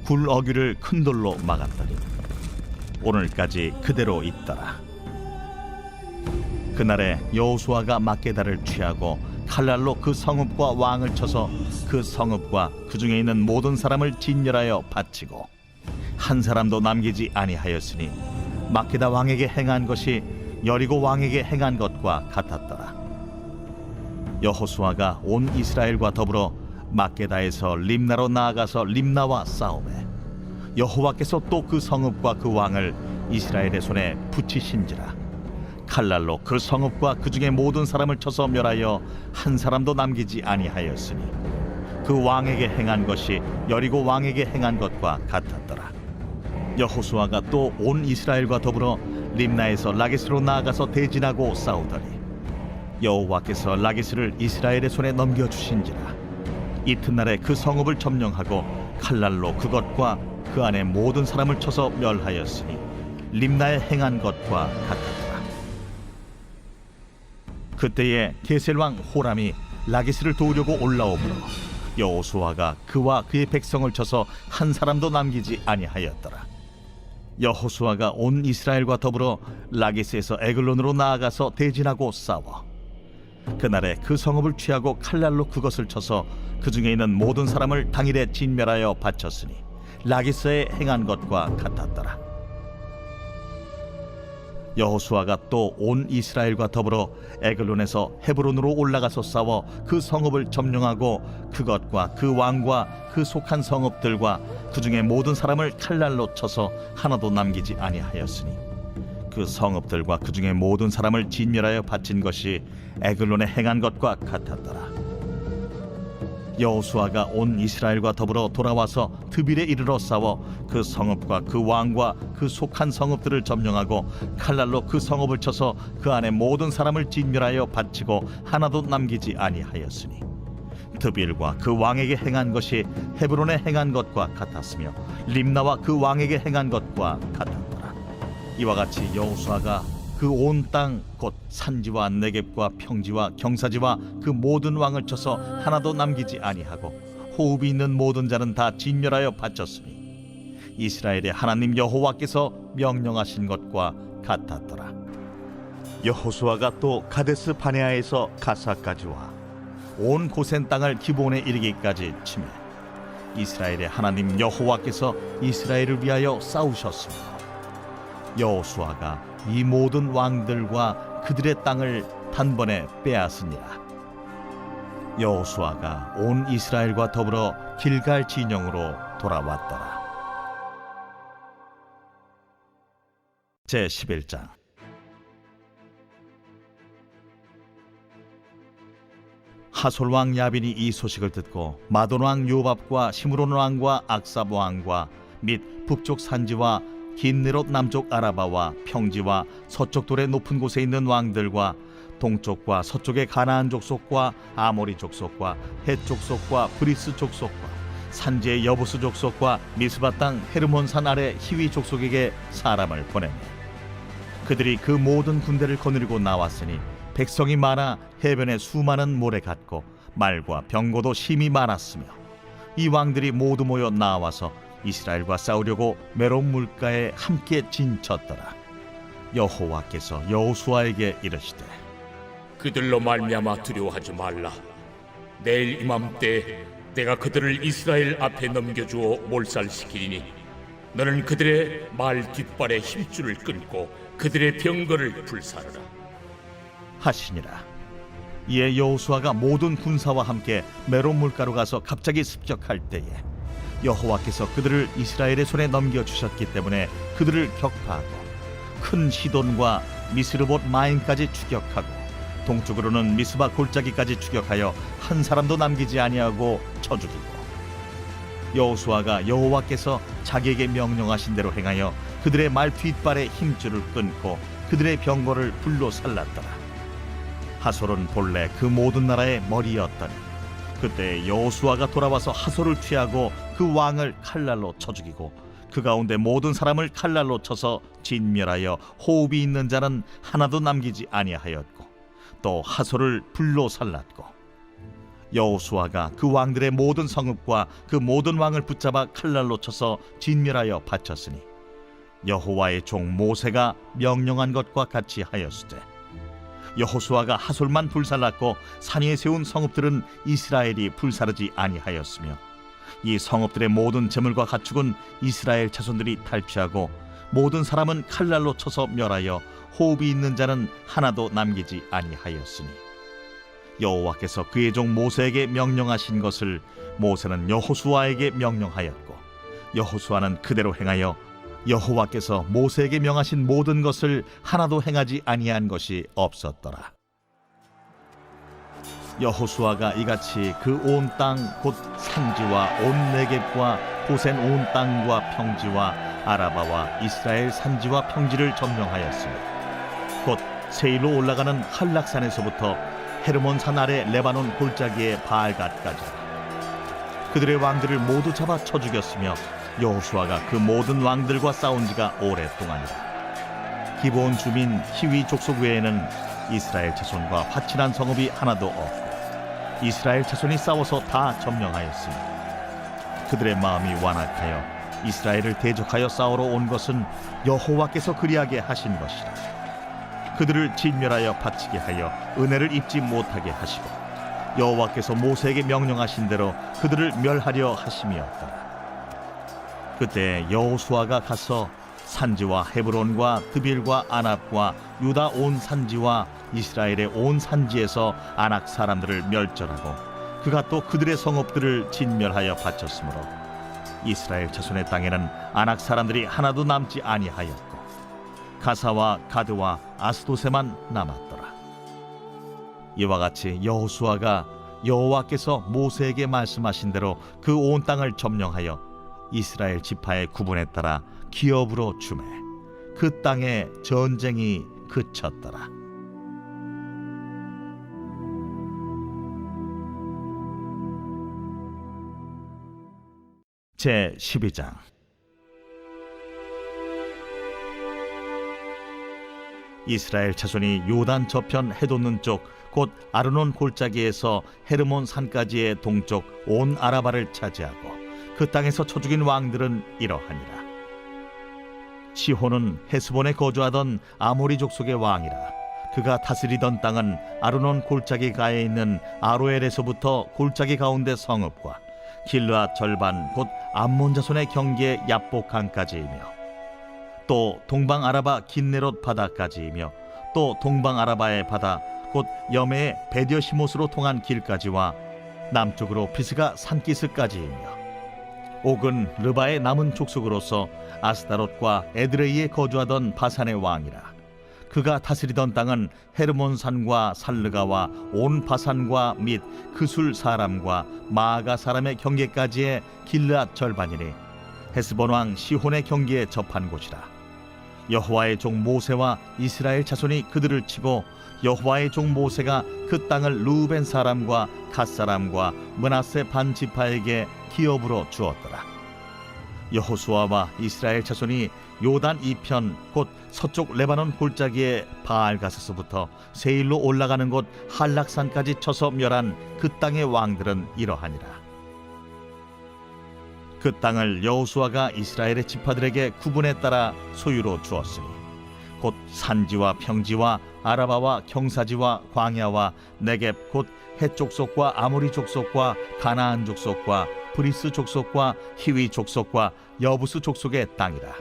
A: 굴 어귀를 큰 돌로 막았더니 오늘까지 그대로 있더라. 그날에 여호수아가 막게다를 취하고 칼날로 그 성읍과 왕을 쳐서 그 성읍과 그 중에 있는 모든 사람을 진멸하여 바치고 한 사람도 남기지 아니하였으니 막게다 왕에게 행한 것이 여리고 왕에게 행한 것과 같았더라. 여호수아가 온 이스라엘과 더불어 막게다에서 림나로 나아가서 림나와 싸우매 여호와께서 또 그 성읍과 그 왕을 이스라엘의 손에 붙이신지라. 칼날로 그 성읍과 그 중에 모든 사람을 쳐서 멸하여 한 사람도 남기지 아니하였으니 그 왕에게 행한 것이 여리고 왕에게 행한 것과 같았더라. 여호수아가 또 온 이스라엘과 더불어 림나에서 라기스로 나아가서 대진하고 싸우더니 여호와께서 라기스를 이스라엘의 손에 넘겨주신지라. 이튿날에 그 성읍을 점령하고 칼날로 그것과 그 안에 모든 사람을 쳐서 멸하였으니 림나에 행한 것과 같았더라. 그때에 게셀 왕 호람이 라기스를 도우려고 올라오므로 여호수아가 그와 그의 백성을 쳐서 한 사람도 남기지 아니하였더라. 여호수아가 온 이스라엘과 더불어 라기스에서 에글론으로 나아가서 대진하고 싸워 그날에 그 성읍을 취하고 칼날로 그것을 쳐서 그 중에 있는 모든 사람을 당일에 진멸하여 바쳤으니 라기스에 행한 것과 같았더라. 여호수아가 또 온 이스라엘과 더불어 에글론에서 헤브론으로 올라가서 싸워 그 성읍을 점령하고 그것과 그 왕과 그 속한 성읍들과 그 중에 모든 사람을 칼날로 쳐서 하나도 남기지 아니하였으니 그 성읍들과 그 중에 모든 사람을 진멸하여 바친 것이 에글론에 행한 것과 같았더라. 여호수아가 온 이스라엘과 더불어 돌아와서 드빌에 이르러 싸워 그 성읍과 그 왕과 그 속한 성읍들을 점령하고 칼날로 그 성읍을 쳐서 그 안에 모든 사람을 진멸하여 바치고 하나도 남기지 아니하였으니 드빌과 그 왕에게 행한 것이 헤브론에 행한 것과 같았으며 림나와 그 왕에게 행한 것과 같았더라. 이와 같이 여호수아가 그 온 땅 곧 산지와 네겝과 평지와 경사지와 그 모든 왕을 쳐서 하나도 남기지 아니하고 호흡이 있는 모든 자는 다 진멸하여 바쳤으니 이스라엘의 하나님 여호와께서 명령하신 것과 같았더라. 여호수아가 또 가데스 바네아에서 가사까지 와 온 고센 땅을 기브온에 이르기까지 치매 이스라엘의 하나님 여호와께서 이스라엘을 위하여 싸우셨으며 여호수아가 이 모든 왕들과 그들의 땅을 단번에 빼앗으니라. 여호수아가 온 이스라엘과 더불어 길갈 진영으로 돌아왔더라. 제 11장. 하솔 왕 야빈이 이 소식을 듣고 마돈 왕 요밥과 시므론 왕과 악삽 왕과 및 북쪽 산지와 긴네롯 남쪽 아라바와 평지와 서쪽 돌의 높은 곳에 있는 왕들과 동쪽과 서쪽의 가나안 족속과 아모리 족속과 헷 족속과 브리스 족속과 산지의 여부스 족속과 미스바 땅 헤르몬산 아래 히위 족속에게 사람을 보내매 그들이 그 모든 군대를 거느리고 나왔으니 백성이 많아 해변에 수많은 모래 같고 말과 병거도 심히 많았으며 이 왕들이 모두 모여 나와서 이스라엘과 싸우려고 메론 물가에 함께 진쳤더라. 여호와께서 여호수아에게 이르시되
C: 그들로 말미암아 두려워하지 말라. 내일 이맘때 내가 그들을 이스라엘 앞에 넘겨주어 몰살시키리니 너는 그들의 말 뒷발에 힘줄을 끊고 그들의 병거를 불사르라
A: 하시니라. 이에 여호수아가 모든 군사와 함께 메론 물가로 가서 갑자기 습격할 때에 여호와께서 그들을 이스라엘의 손에 넘겨주셨기 때문에 그들을 격파하고 큰 시돈과 미스르봇 마임까지 추격하고 동쪽으로는 미스바 골짜기까지 추격하여 한 사람도 남기지 아니하고 쳐 죽이고 여호수아가 여호와께서 자기에게 명령하신 대로 행하여 그들의 말 뒷발에 힘줄을 끊고 그들의 병거를 불로 살랐더라. 하솔은 본래 그 모든 나라의 머리였더니 그때 여호수아가 돌아와서 하솔을 취하고 그 왕을 칼날로 쳐 죽이고 그 가운데 모든 사람을 칼날로 쳐서 진멸하여 호흡이 있는 자는 하나도 남기지 아니하였고 또 하솔을 불로 살랐고 여호수아가 그 왕들의 모든 성읍과 그 모든 왕을 붙잡아 칼날로 쳐서 진멸하여 바쳤으니 여호와의 종 모세가 명령한 것과 같이 하였으되 여호수아가 하솔만 불살랐고 산 위에 세운 성읍들은 이스라엘이 불사르지 아니하였으며 이 성읍들의 모든 재물과 가축은 이스라엘 자손들이 탈취하고 모든 사람은 칼날로 쳐서 멸하여 호흡이 있는 자는 하나도 남기지 아니하였으니 여호와께서 그의 종 모세에게 명령하신 것을 모세는 여호수아에게 명령하였고 여호수아는 그대로 행하여 여호와께서 모세에게 명하신 모든 것을 하나도 행하지 아니한 것이 없었더라. 여호수아가 이같이 그 온 땅 곧 산지와 온 네겝과 고센 온 땅과 평지와 아라바와 이스라엘 산지와 평지를 점령하였으며 곧 세일로 올라가는 한락산에서부터 헤르몬산 아래 레바논 골짜기의 바알갓까지 그들의 왕들을 모두 잡아 쳐 죽였으며 여호수아가 그 모든 왕들과 싸운 지가 오랫동안이라. 기브온 주민 히위 족속 외에는 이스라엘 자손과 화친한 성읍이 하나도 없고 이스라엘 자손이 싸워서 다 점령하였으니 그들의 마음이 완악하여 이스라엘을 대적하여 싸우러 온 것은 여호와께서 그리하게 하신 것이라. 그들을 진멸하여 바치게 하여 은혜를 입지 못하게 하시고 여호와께서 모세에게 명령하신 대로 그들을 멸하려 하심이었더라. 그때 여호수아가 가서 산지와 헤브론과 드빌과 아납과 유다 온 산지와 이스라엘의 온 산지에서 아낙 사람들을 멸절하고 그가 또 그들의 성읍들을 진멸하여 바쳤으므로 이스라엘 자손의 땅에는 아낙 사람들이 하나도 남지 아니하였고 가사와 가드와 아스도세만 남았더라. 이와 같이 여호수아가 여호와께서 모세에게 말씀하신 대로 그 온 땅을 점령하여 이스라엘 지파의 구분에 따라 기업으로 주매 그 땅에 전쟁이 그쳤더라. 제 12장. 이스라엘 자손이 요단 저편 해돋는 쪽 곧 아르논 골짜기에서 헤르몬 산까지의 동쪽 온 아라바를 차지하고 그 땅에서 쳐 죽인 왕들은 이러하니라. 시혼은 헤스본에 거주하던 아모리 족속의 왕이라. 그가 다스리던 땅은 아르논 골짜기 가에 있는 아로엘에서부터 골짜기 가운데 성읍과 길르앗 절반 곧 암몬 자손의 경계 야복강까지이며 또 동방 아라바 긴네롯 바다까지이며 또 동방 아라바의 바다 곧 여매의 베디어시못으로 통한 길까지와 남쪽으로 피스가 산기스까지이며 옥은 르바의 남은 족속으로서 아스다롯과 에드레이에 거주하던 바산의 왕이라. 그가 다스리던 땅은 헤르몬산과 살르가와 온 바산과 및 그술 사람과 마아가 사람의 경계까지의 길르앗 절반이니 헤스본 왕 시혼의 경계에 접한 곳이라. 여호와의 종 모세와 이스라엘 자손이 그들을 치고 여호와의 종 모세가 그 땅을 루벤 사람과 갓 사람과 므낫세 반 지파에게 기업으로 주었더라. 여호수아와 이스라엘 자손이 요단 이편 곧 서쪽 레바논 골짜기의 바알가스서부터 세일로 올라가는 곳 한락산까지 쳐서 멸한 그 땅의 왕들은 이러하니라. 그 땅을 여호수아가 이스라엘의 지파들에게 구분에 따라 소유로 주었으니 곧 산지와 평지와 아라바와 경사지와 광야와 네겝 곧 헷 족속과 아모리 족속과 가나안 족속과 브리스 족속과 히위 족속과 여부스 족속의 땅이라.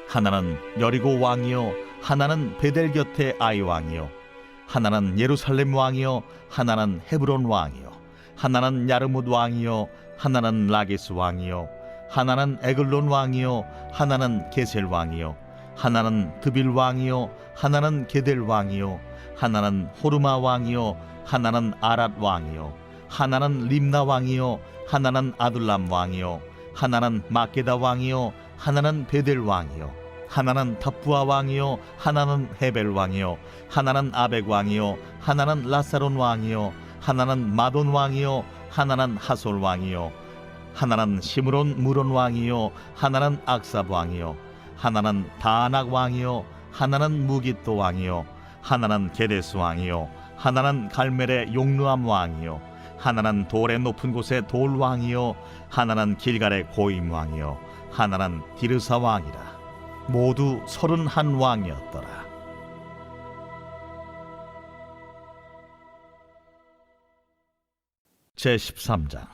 A: 하나는 여리고 왕이요 하나는 베델 곁에 아이 왕이요 하나는 예루살렘 왕이요 하나는 헤브론 왕이요 하나는 야르뭇 왕이요 하나는 라게스 왕이요 하나는 에글론 왕이요 하나는 게셀 왕이요 하나는 드빌 왕이요 하나는 게델 왕이요 하나는 호르마 왕이요 하나는 아랏 왕이요 하나는 림나 왕이요 하나는 아둘람 왕이요 하나는 마게다 왕이요 하나는 베델 왕이요 하나는 탑부아 왕이요 하나는 헤벨 왕이요 하나는 아벡 왕이요 하나는 라사론 왕이요 하나는 마돈 왕이요 하나는 하솔 왕이요 하나는 시므론 무론 왕이요 하나는 악삽 왕이요 하나는 다낙 왕이요 하나는 무깃도 왕이요 하나는 게데스 왕이요 하나는 갈멜의 용르암 왕이요 하나는 돌의 높은 곳의 돌 왕이요 하나는 길갈의 고임 왕이요 하나는 디르사 왕이라. 모두 31 왕이었더라. 제13장.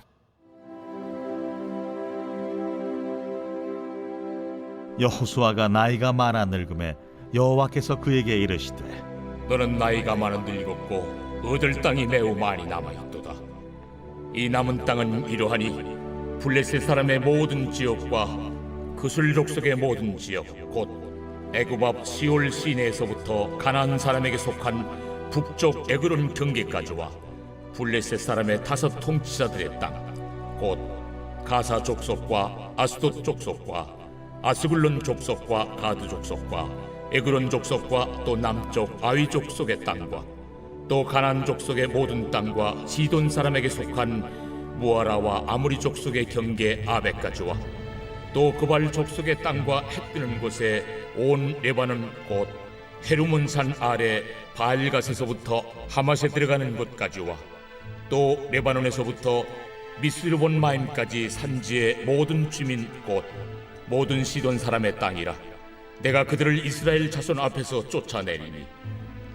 A: 여호수아가 나이가 많아 늙음에 여호와께서 그에게 이르시되
C: 너는 나이가 많아 늙었고 얻을 땅이 매우 많이 남아있도다. 이 남은 땅은 이러하니 블레셋 사람의 모든 지역과 그술 족속의 모든 지역 곧 애굽 앞 시올 시내에서부터 가나안 사람에게 속한 북쪽 에그론 경계까지와 블레셋 사람의 5 통치자들의 땅 곧 가사 족속과 아스돗 족속과 아스글론 족속과 가드 족속과 에그론 족속과 또 남쪽 아위 족속의 땅과 또 가나안 족속의 모든 땅과 시돈 사람에게 속한 무아라와 아모리 족속의 경계 아벡까지와 또 그발 족속의 땅과 해 뜨는 곳에 온 레바논 곧 헤르몬산 아래 바알갓에서부터 하맛에 들어가는 곳까지와 또 레바논에서부터 미스르본 마임까지 산지의 모든 주민 곧 모든 시돈 사람의 땅이라. 내가 그들을 이스라엘 자손 앞에서 쫓아내리니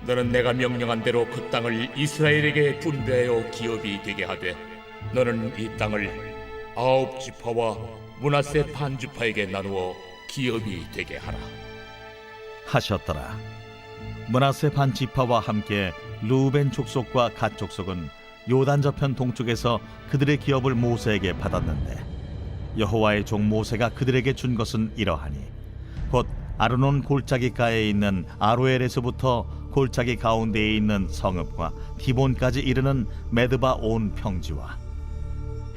C: 너는 내가 명령한 대로 그 땅을 이스라엘에게 분배하여 기업이 되게 하되 너는 이 땅을 9 지파와 므낫세 반 지파에게 나누어 기업이 되게 하라
A: 하셨더라. 므낫세 반 지파와 함께 루벤 족속과 갓 족속은 요단 저편 동쪽에서 그들의 기업을 모세에게 받았는데 여호와의 종 모세가 그들에게 준 것은 이러하니 곧 아르논 골짜기가에 있는 아로엘에서부터 골짜기 가운데에 있는 성읍과 디본까지 이르는 메드바 온 평지와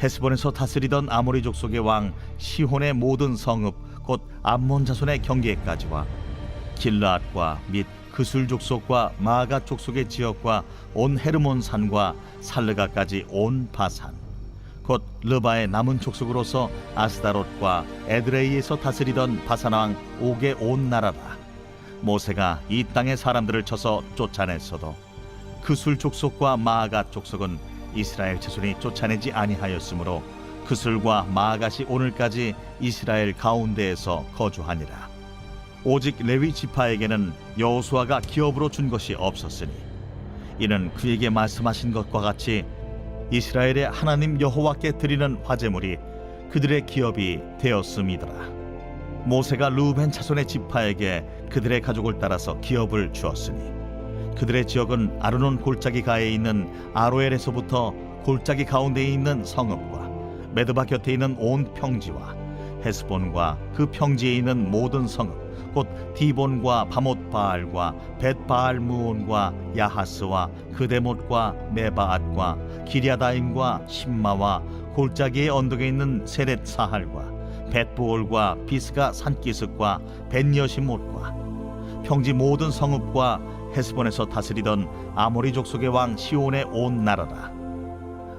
A: 헤스본에서 다스리던 아모리 족속의 왕 시혼의 모든 성읍 곧 암몬 자손의 경계까지와 길르앗과 및 그술 족속과 마가 족속의 지역과 온 헤르몬 산과 살르가까지 온 바산 곧 르바의 남은 족속으로서 아스다롯과 에드레이에서 다스리던 바산 왕 옥의 온 나라라. 모세가 이 땅의 사람들을 쳐서 쫓아냈어도 그술 족속과 마가 족속은 이스라엘 자손이 쫓아내지 아니하였으므로 그술과 마갓이 오늘까지 이스라엘 가운데에서 거주하니라. 오직 레위 지파에게는 여호수아가 기업으로 준 것이 없었으니 이는 그에게 말씀하신 것과 같이 이스라엘의 하나님 여호와께 드리는 화제물이 그들의 기업이 되었음이더라. 모세가 루벤 자손의 지파에게 그들의 가족을 따라서 기업을 주었으니 그들의 지역은 아르논 골짜기 가에 있는 아로엘에서부터 골짜기 가운데에 있는 성읍과 메드바 곁에 있는 온 평지와 헤스본과 그 평지에 있는 모든 성읍 곧 디본과 바못 바알과 벳 바알 무온과 야하스와 그데못과 메바앗과 기랴다임과 심마와 골짜기의 언덕에 있는 세렛 사할과 벳부올과 비스가 산기슭과 벳여시못과 평지 모든 성읍과 헤스본에서 다스리던 아모리 족속의 왕 시온의 온 나라라.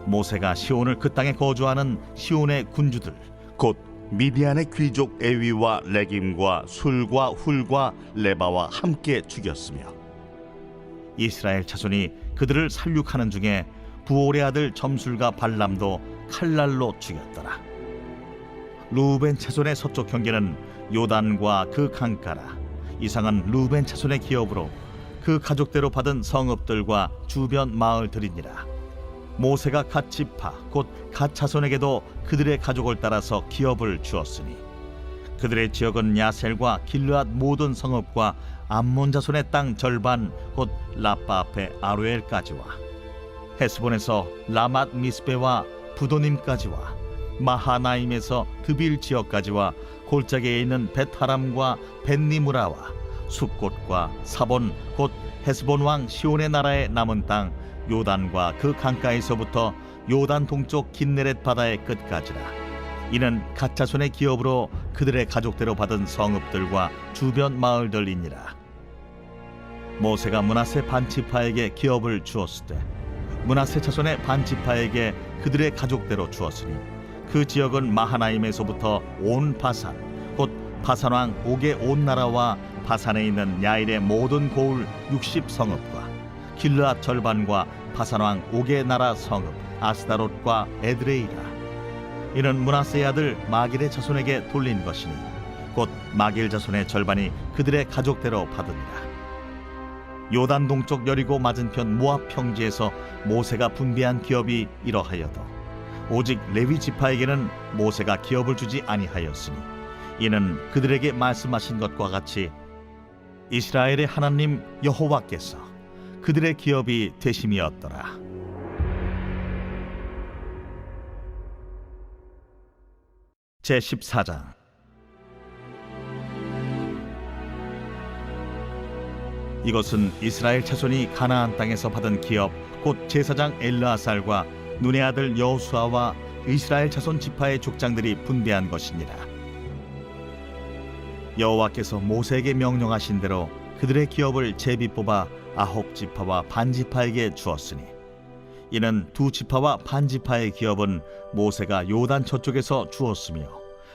A: 모세가 시온을 그 땅에 거주하는 시온의 군주들 곧 미디안의 귀족 에위와 레김과 술과 훌과 레바와 함께 죽였으며 이스라엘 자손이 그들을 살육하는 중에 부올의 아들 점술과 발람도 칼날로 죽였더라. 루벤 자손의 서쪽 경계는 요단과 그 강가라. 이상은 루벤 자손의 기업으로 그 가족대로 받은 성읍들과 주변 마을들이니라. 모세가 갓 지파 곧 갓 자손에게도 그들의 가족을 따라서 기업을 주었으니 그들의 지역은 야셀과 길르앗 모든 성읍과 암몬 자손의 땅 절반 곧 라빠 앞에 아로엘까지와 헤스본에서 라맛 미스베와 부도님까지와 마하나임에서 드빌 지역까지와 골짜기에 있는 벳하람과 벳니무라와 숫곳과 사본 곧 헤스본 왕 시온의 나라의 남은 땅 요단과 그 강가에서부터 요단 동쪽 긴네렛 바다의 끝까지라. 이는 갓 자손의 기업으로 그들의 가족대로 받은 성읍들과 주변 마을들이니라. 모세가 므낫세 반지파에게 기업을 주었을 때 므낫세 자손의 반지파에게 그들의 가족대로 주었으니 그 지역은 마하나임에서부터 온 바산 곧 바산 왕 옥의 온 나라와 바산에 있는 야일의 모든 고을 60성읍과 길르앗 절반과 바산 왕 옥의 나라 성읍 아스다롯과 에드레이라. 이는 므낫세의 아들 마길의 자손에게 돌린 것이니 곧 마길 자손의 절반이 그들의 가족대로 받으니라. 요단 동쪽 여리고 맞은편 모압 평지에서 모세가 분배한 기업이 이러하여도 오직 레위 지파에게는 모세가 기업을 주지 아니하였으니 이는 그들에게 말씀하신 것과 같이 이스라엘의 하나님 여호와께서 그들의 기업이 되심이었더라. 제14장. 이것은 이스라엘 자손이 가나안 땅에서 받은 기업 곧 제사장 엘르아살과 눈의 아들 여호수아와 이스라엘 자손 지파의 족장들이 분배한 것이니라. 여호와께서 모세에게 명령하신 대로 그들의 기업을 제비 뽑아 아홉 지파와 반 지파에게 주었으니 이는 두 지파와 반 지파의 기업은 모세가 요단 저쪽에서 주었으며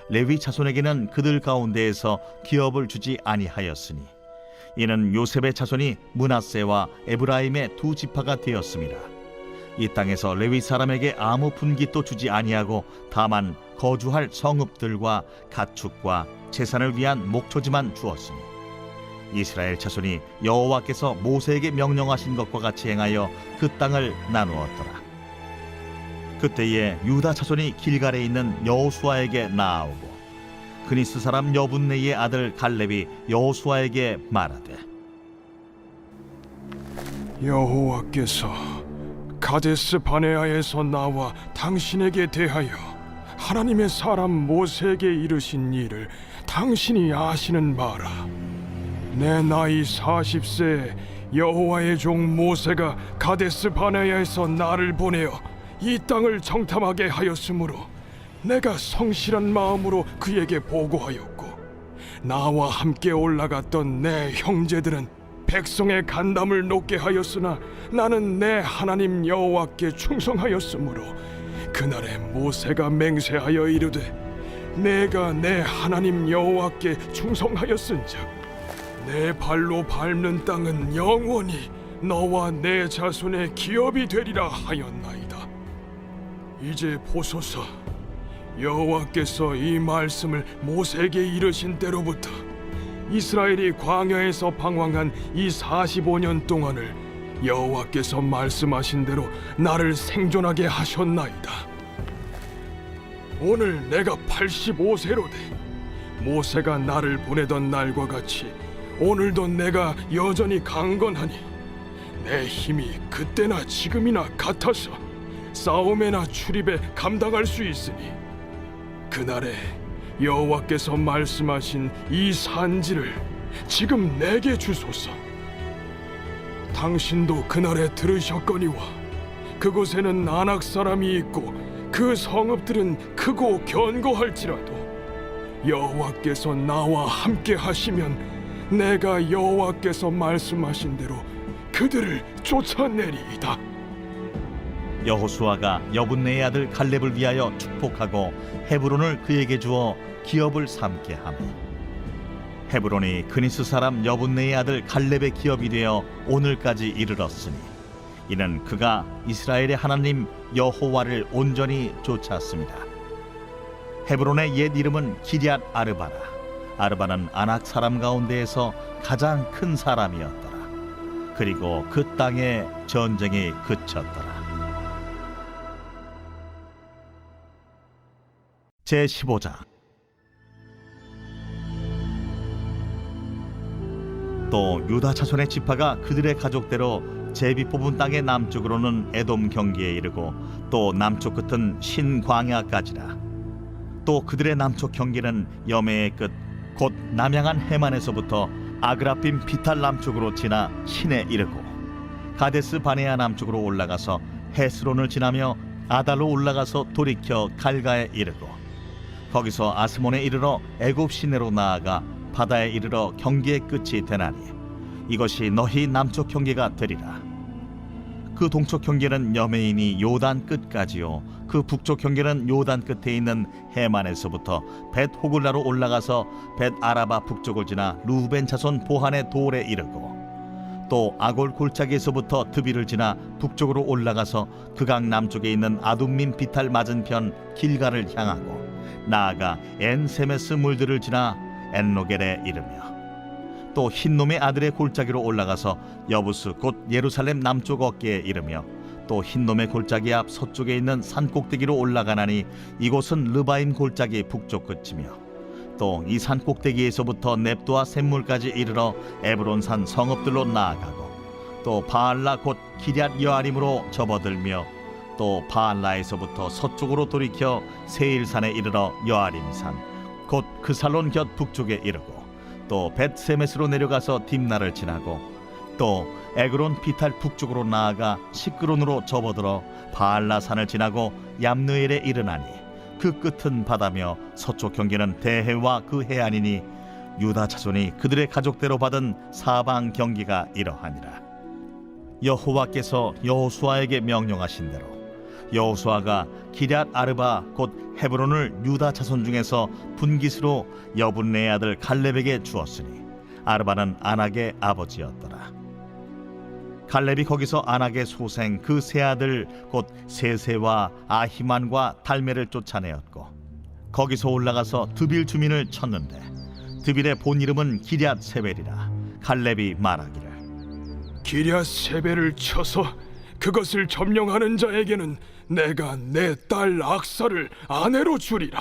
A: 레위 자손에게는 그들 가운데에서 기업을 주지 아니하였으니 이는 요셉의 자손이 므낫세와 에브라임의 두 지파가 되었습니다. 이 땅에서 레위 사람에게 아무 분깃도 주지 아니하고 다만 거주할 성읍들과 가축과 재산을 위한 목초지만 주었으니 이스라엘 자손이 여호와께서 모세에게 명령하신 것과 같이 행하여 그 땅을 나누었더라. 그때에 유다 자손이 길갈에 있는 여호수아에게 나아오고 그니스 사람 여분네의 아들 갈렙이 여호수아에게 말하되
G: 여호와께서 가데스 바네아에서 나와 당신에게 대하여 하나님의 사람 모세에게 이르신 일을 당신이 아시는 바라. 내 나이 40세에 여호와의 종 모세가 가데스 바네아에서 나를 보내어 이 땅을 정탐하게 하였으므로 내가 성실한 마음으로 그에게 보고하였고 나와 함께 올라갔던 내 형제들은 백성의 간담을 높게 하였으나 나는 내 하나님 여호와께 충성하였으므로 그날에 모세가 맹세하여 이르되 내가 내 하나님 여호와께 충성하였은즉 내 발로 밟는 땅은 영원히 너와 내 자손의 기업이 되리라 하였나이다. 이제 보소서, 여호와께서 이 말씀을 모세에게 이르신 때로부터 이스라엘이 광야에서 방황한 이 45년 동안을 여호와께서 말씀하신 대로 나를 생존하게 하셨나이다. 오늘 내가 85세로 돼 모세가 나를 보내던 날과 같이 오늘도 내가 여전히 강건하니 내 힘이 그때나 지금이나 같아서 싸움에나 출입에 감당할 수 있으니 그날에 여호와께서 말씀하신 이 산지를 지금 내게 주소서. 당신도 그날에 들으셨거니와 그곳에는 아낙 사람이 있고 그 성읍들은 크고 견고할지라도 여호와께서 나와 함께 하시면 내가 여호와께서 말씀하신 대로 그들을 쫓아내리이다.
A: 여호수아가 여분네의 아들 갈렙을 위하여 축복하고 헤브론을 그에게 주어 기업을 삼게 하며 헤브론이 그니스 사람 여분네의 아들 갈렙의 기업이 되어 오늘까지 이르렀으니 이는 그가 이스라엘의 하나님 여호와를 온전히 쫓았습니다. 헤브론의 옛 이름은 기럇 아르바라. 아르바는 아낙 사람 가운데에서 가장 큰 사람이었더라. 그리고 그 땅에 전쟁이 그쳤더라. 제15장. 또 유다 자손의 지파가 그들의 가족대로 제비 뽑은 땅의 남쪽으로는 에돔 경기에 이르고 또 남쪽 끝은 신광야까지라. 또 그들의 남쪽 경계는 여매의 끝 곧 남양한 해만에서부터 아그라빔 비탈 남쪽으로 지나 신에 이르고 가데스 바네아 남쪽으로 올라가서 헤스론을 지나며 아달로 올라가서 돌이켜 갈가에 이르고 거기서 아스몬에 이르러 애굽 시내로 나아가 바다에 이르러 경계의 끝이 되나니 이것이 너희 남쪽 경계가 되리라. 그 동쪽 경계는 여메인이 요단 끝까지요 그 북쪽 경계는 요단 끝에 있는 해만에서부터 벳 호글라로 올라가서 벳 아라바 북쪽을 지나 루벤 자손 보한의 돌에 이르고 또 아골 골짜기에서부터 드비를 지나 북쪽으로 올라가서 그강 남쪽에 있는 아둠민 비탈 맞은편 길가를 향하고 나아가 엔세메스 물들을 지나 엔로겔에 이르며 또 흰놈의 아들의 골짜기로 올라가서 여부스 곧 예루살렘 남쪽 어깨에 이르며 또 흰놈의 골짜기 앞 서쪽에 있는 산 꼭대기로 올라가나니 이곳은 르바임 골짜기 북쪽 끝이며 또 이 산 꼭대기에서부터 넵도아 샘물까지 이르러 에브론산 성읍들로 나아가고 또 바알라 곧 기럇 여아림으로 접어들며 또 바알라에서부터 서쪽으로 돌이켜 세일산에 이르러 여아림산 곧 그살론 곁 북쪽에 이르고 또 벳세메스로 내려가서 딥나를 지나고 또 에그론 비탈 북쪽으로 나아가 시끄론으로 접어들어 바알라산을 지나고 얌느엘에 이르나니 그 끝은 바다며 서쪽 경계는 대해와 그 해안이니 유다 자손이 그들의 가족대로 받은 사방 경계가 이러하니라. 여호와께서 여호수아에게 명령하신 대로 여호수아가 기럇 아르바 곧 헤브론을 유다 자손 중에서 분깃으로 여분네의 아들 갈렙에게 주었으니 아르바는 아낙의 아버지였더라. 갈렙이 거기서 아낙의 소생 그 세 아들 곧 세세와 아히만과 달메를 쫓아내었고 거기서 올라가서 드빌 주민을 쳤는데 드빌의 본 이름은 기럇 세벨이라. 갈렙이 말하기를
G: 기럇 세벨을 쳐서 그것을 점령하는 자에게는 내가 내 딸 악사를 아내로 주리라.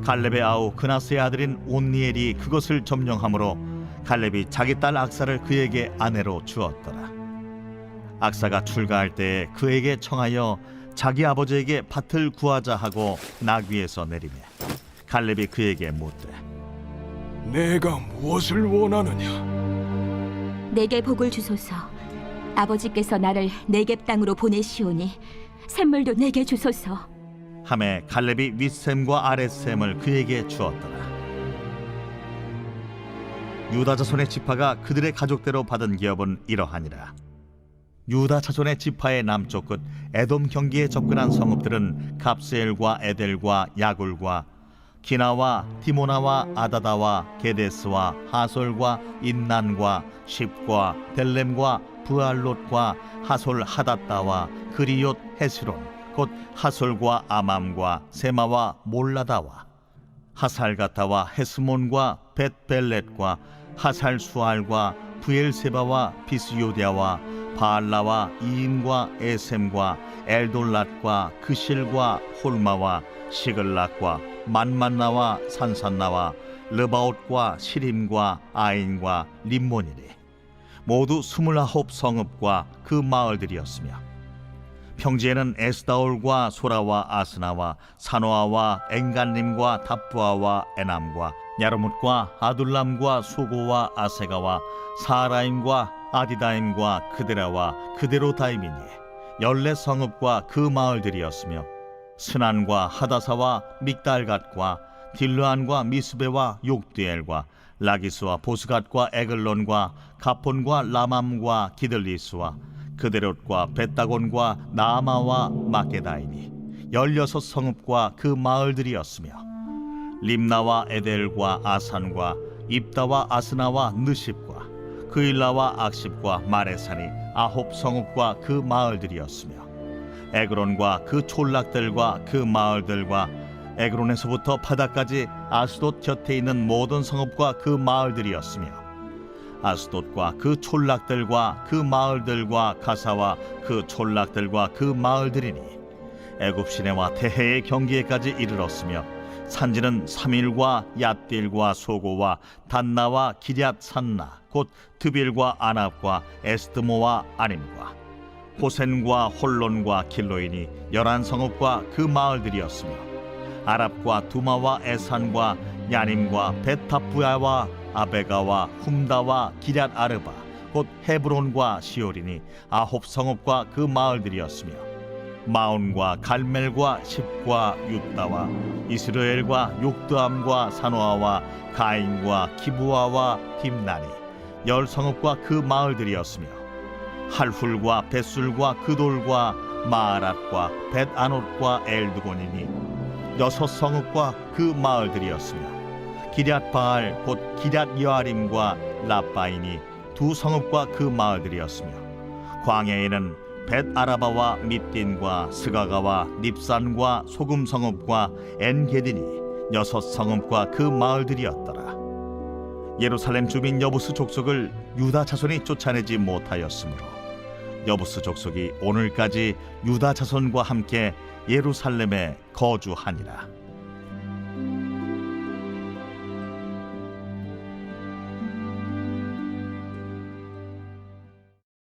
A: 갈렙의 아우 그나스의 아들인 온니엘이 그것을 점령함으로 갈렙이 자기 딸 악사를 그에게 아내로 주었더라. 악사가 출가할 때에 그에게 청하여 자기 아버지에게 밭을 구하자 하고 나귀에서 내리매 갈렙이 그에게 묻되
G: 내가 무엇을 원하느냐?
H: 내게 복을 주소서. 아버지께서 나를 네겝 땅으로 보내시오니 샘물도 내게 주소서.
A: 하매 갈렙이 윗샘과 아랫샘을 그에게 주었더라. 유다 자손의 지파가 그들의 가족대로 받은 기업은 이러하니라. 유다 자손의 지파의 남쪽 끝 에돔 경기에 접근한 성읍들은 갑스엘과 에델과 야굴과 기나와 디모나와 아다다와 게데스와 하솔과 인난과 십과 델렘과 부알롯과 하솔 하닷다와 그리옷 헤스론 곧 하솔과 아맘과 세마와 몰라다와 하살가타와 헤스몬과 벳벨렛과 하살수알과 부엘세바와 비스요디아와 바알라와 이임과 에셈과 엘돌랏과 그실과 홀마와 시글락과 만만나와 산산나와 르바옷과 시림과 아인과 림몬이니 모두 29 성읍과 그 마을들이었으며 평지에는 에스다올과 소라와 아스나와 사노아와 엥간림과 답부아와 에남과 야르뭇과 아둘람과 소고와 아세가와 사라임과 아디다임과 그데라와 그데로다임이니 14 성읍과 그 마을들이었으며 스난과 하다사와 믹달갓과 딜르안과 미스베와 욕디엘과 라기스와 보스갓과 에글론과 가폰과 라맘과 기들리스와 그데롯과 벳다곤과 나아마와 마게다이니 16성읍과 그 마을들이었으며 림나와 에델과 아산과 입다와 아스나와 느십과 그일라와 악십과 마레산이 9성읍과 그 마을들이었으며 에그론과 그 촌락들과 그 마을들과 에그론에서부터 바다까지 아스돗 곁에 있는 모든 성읍과 그 마을들이었으며 아스돗과 그 촌락들과 그 마을들과 가사와 그 촌락들과 그 마을들이니 애굽 시내와 대해의 경계까지 이르렀으며 산지는 사밀과 얏딜과 소고와 단나와 기럇 산나 곧 드빌과 아납과 에스드모와 아님과 호센과 홀론과 길로인이 11성읍과 그 마을들이었으며 아랍과 두마와 에산과 야님과 베타부야와 아베가와 훔다와 기럇 아르바 곧 헤브론과 시올이니 9성읍과 그 마을들이었으며 마온과 갈멜과 십과 윳다와 이스라엘과 욕드암과 사노아와 가인과 기부아와 딥나니 10성읍과 그 마을들이었으며 할훌과 벳술과 그돌과 마아랏과 벳아롯과 엘드곤이니 6성읍과 그 마을들이었으며 기럇바알 곧 기럇여아림과 라바인이 2성읍과 그 마을들이었으며 광야에는 벳아라바와 밑딘과 스가가와 닙산과 소금성읍과 엔게딘이 6성읍과 그 마을들이었더라. 예루살렘 주민 여부스 족속을 유다 자손이 쫓아내지 못하였으므로 여부스 족속이 오늘까지 유다 자손과 함께 예루살렘에 거주하니라.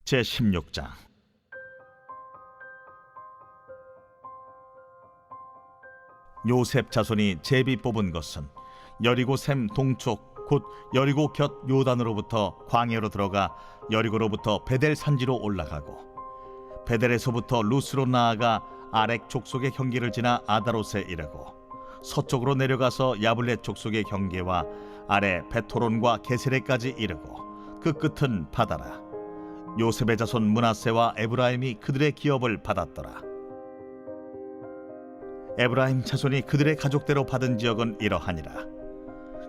A: 제16장. 요셉 자손이 제비 뽑은 것은 여리고 샘 동쪽 곧 여리고 곁 요단으로부터 광야로 들어가 여리고로부터 베델 산지로 올라가고 베델에서부터 루스로 나아가 아렉 족속의 경계를 지나 아다롯에 이르고 서쪽으로 내려가서 야블렛 족속의 경계와 아래 베토론과 게세레까지 이르고 그 끝은 바다라. 요셉의 자손 므낫세와 에브라임이 그들의 기업을 받았더라. 에브라임 자손이 그들의 가족대로 받은 지역은 이러하니라.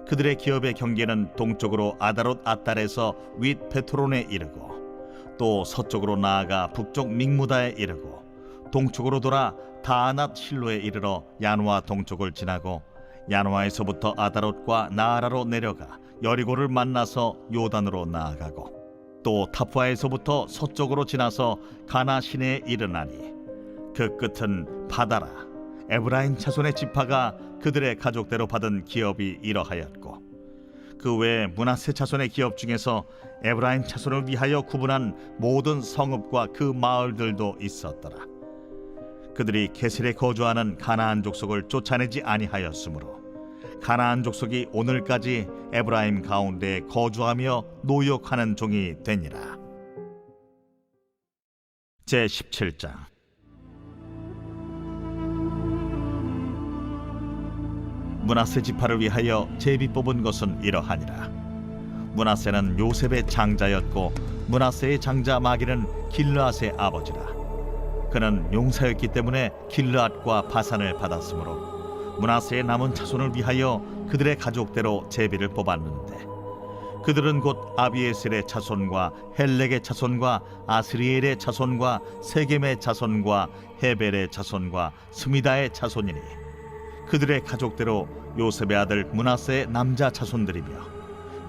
A: 그들의 기업의 경계는 동쪽으로 아다롯 아달에서 윗 베토론에 이르고 또 서쪽으로 나아가 북쪽 믹무다에 이르고 동쪽으로 돌아 다아낫 실로에 이르러 야누아 동쪽을 지나고 야누아에서부터 아다롯과 나아라로 내려가 여리고를 만나서 요단으로 나아가고 또 타푸아에서부터 서쪽으로 지나서 가나 시내에 이르나니 그 끝은 바다라. 에브라임 자손의 지파가 그들의 가족대로 받은 기업이 이러하였고 그 외에 므낫세 자손의 기업 중에서 에브라임 자손을 위하여 구분한 모든 성읍과 그 마을들도 있었더라. 그들이 게셀에 거주하는 가나안 족속을 쫓아내지 아니하였으므로 가나안 족속이 오늘까지 에브라임 가운데에 거주하며 노역하는 종이 되니라. 제17장. 므낫세 지파를 위하여 제비 뽑은 것은 이러하니라. 므낫세는 요셉의 장자였고 므낫세의 장자 마기는 길르앗의 아버지라. 그는 용사였기 때문에 길르앗과 바산을 받았으므로 므낫세의 남은 자손을 위하여 그들의 가족대로 제비를 뽑았는데 그들은 곧 아비에셀의 자손과 헬렉의 자손과 아스리엘의 자손과 세겜의 자손과 헤벨의 자손과 스미다의 자손이니 그들의 가족대로 요셉의 아들 므낫세의 남자 자손들이며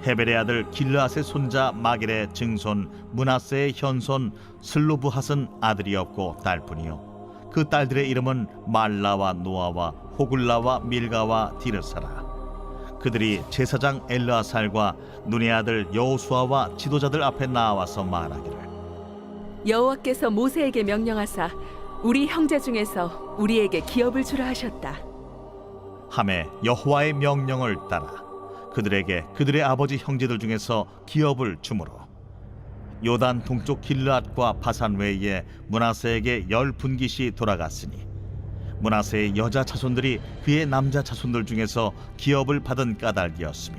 A: 헤벨의 아들 길르앗의 손자 마길의 증손 므낫세의 현손 슬로브핫은 아들이 없고 딸뿐이요 그 딸들의 이름은 말라와 노아와 호글라와 밀가와 디르사라. 그들이 제사장 엘르아살과 눈의 아들 여호수아와 지도자들 앞에 나와서 말하기를
L: 여호와께서 모세에게 명령하사 우리 형제 중에서 우리에게 기업을 주라 하셨다.
A: 하매 여호와의 명령을 따라 그들에게 그들의 아버지 형제들 중에서 기업을 주므로 요단 동쪽 길르앗과 바산 외에 므낫세에게 10분깃이 돌아갔으니 므낫세의 여자 자손들이 그의 남자 자손들 중에서 기업을 받은 까닭이었으며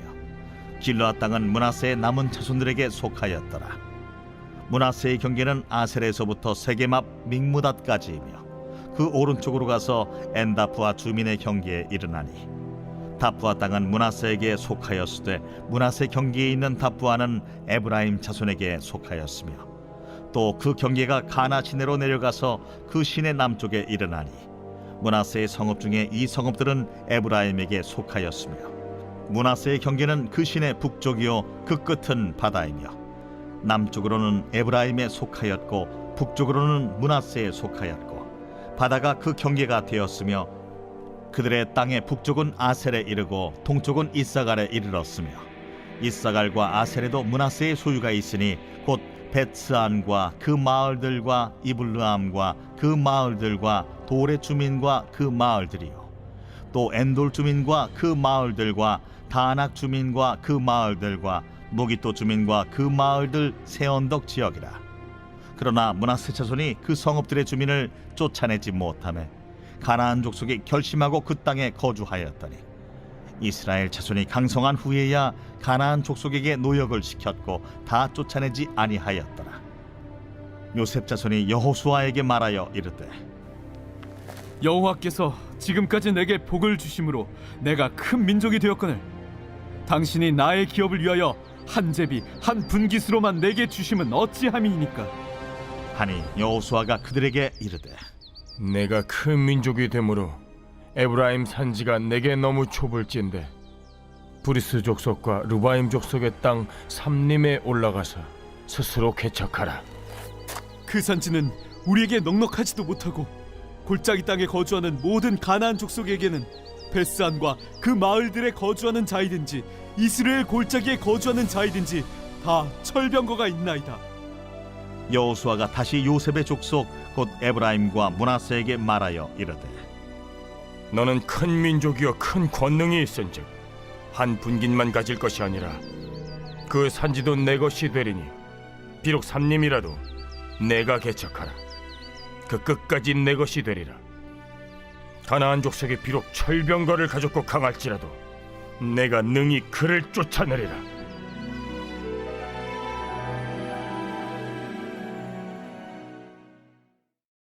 A: 길르앗 땅은 므낫세의 남은 자손들에게 속하였더라. 므낫세의 경계는 아셀에서부터 세겜 앞 믹무닷까지이며 그 오른쪽으로 가서 엔다프와 주민의 경계에 이르나니 다프아 땅은 므낫세에게 속하였으되 므낫세 경계에 있는 다프아는 에브라임 자손에게 속하였으며 또 그 경계가 가나 시내로 내려가서 그 시내 남쪽에 이르나니 므낫세의 성읍 중에 이 성읍들은 에브라임에게 속하였으며 므낫세의 경계는 그 시내 북쪽이요 그 끝은 바다이며 남쪽으로는 에브라임에 속하였고 북쪽으로는 므낫세에 속하였고 바다가 그 경계가 되었으며 그들의 땅의 북쪽은 아셀에 이르고 동쪽은 이사갈에 이르렀으며 이사갈과 아셀에도 므낫세의 소유가 있으니 곧 벳스안과 그 마을들과 이블르암과 그 마을들과 돌의 주민과 그 마을들이요 또 엔돌 주민과 그 마을들과 다낙 주민과 그 마을들과 무기토 주민과 그 마을들 세 언덕 지역이라. 그러나 므낫세 자손이 그 성읍들의 주민을 쫓아내지 못하매 가나안 족속이 결심하고 그 땅에 거주하였더니 이스라엘 자손이 강성한 후에야 가나안 족속에게 노역을 시켰고 다 쫓아내지 아니하였더라. 요셉 자손이 여호수아에게 말하여 이르되
J: 여호와께서 지금까지 내게 복을 주심으로 내가 큰 민족이 되었거늘 당신이 나의 기업을 위하여 한 제비 한 분깃으로만 내게 주심은 어찌함이니까.
A: 하니 여호수아가 그들에게 이르되
D: 내가 큰 민족이 되므로 에브라임 산지가 내게 너무 좁을진데 브리스 족속과 르바임 족속의 땅 삼림에 올라가서 스스로 개척하라.
J: 그 산지는 우리에게 넉넉하지도 못하고 골짜기 땅에 거주하는 모든 가나안 족속에게는 베스안과 그 마을들에 거주하는 자이든지 이스라엘 골짜기에 거주하는 자이든지 다 철병거가 있나이다.
A: 여호수아가 다시 요셉의 족속 곧 에브라임과 므낫세에게 말하여 이르되
D: 너는 큰 민족이여 큰 권능이 있은즉 한 분깃만 가질 것이 아니라 그 산지도 내 것이 되리니 비록 삼림이라도 내가 개척하라. 그 끝까지 내 것이 되리라. 가나안 족속이 비록 철병거를 가졌고 강할지라도 내가 능히 그를 쫓아내리라.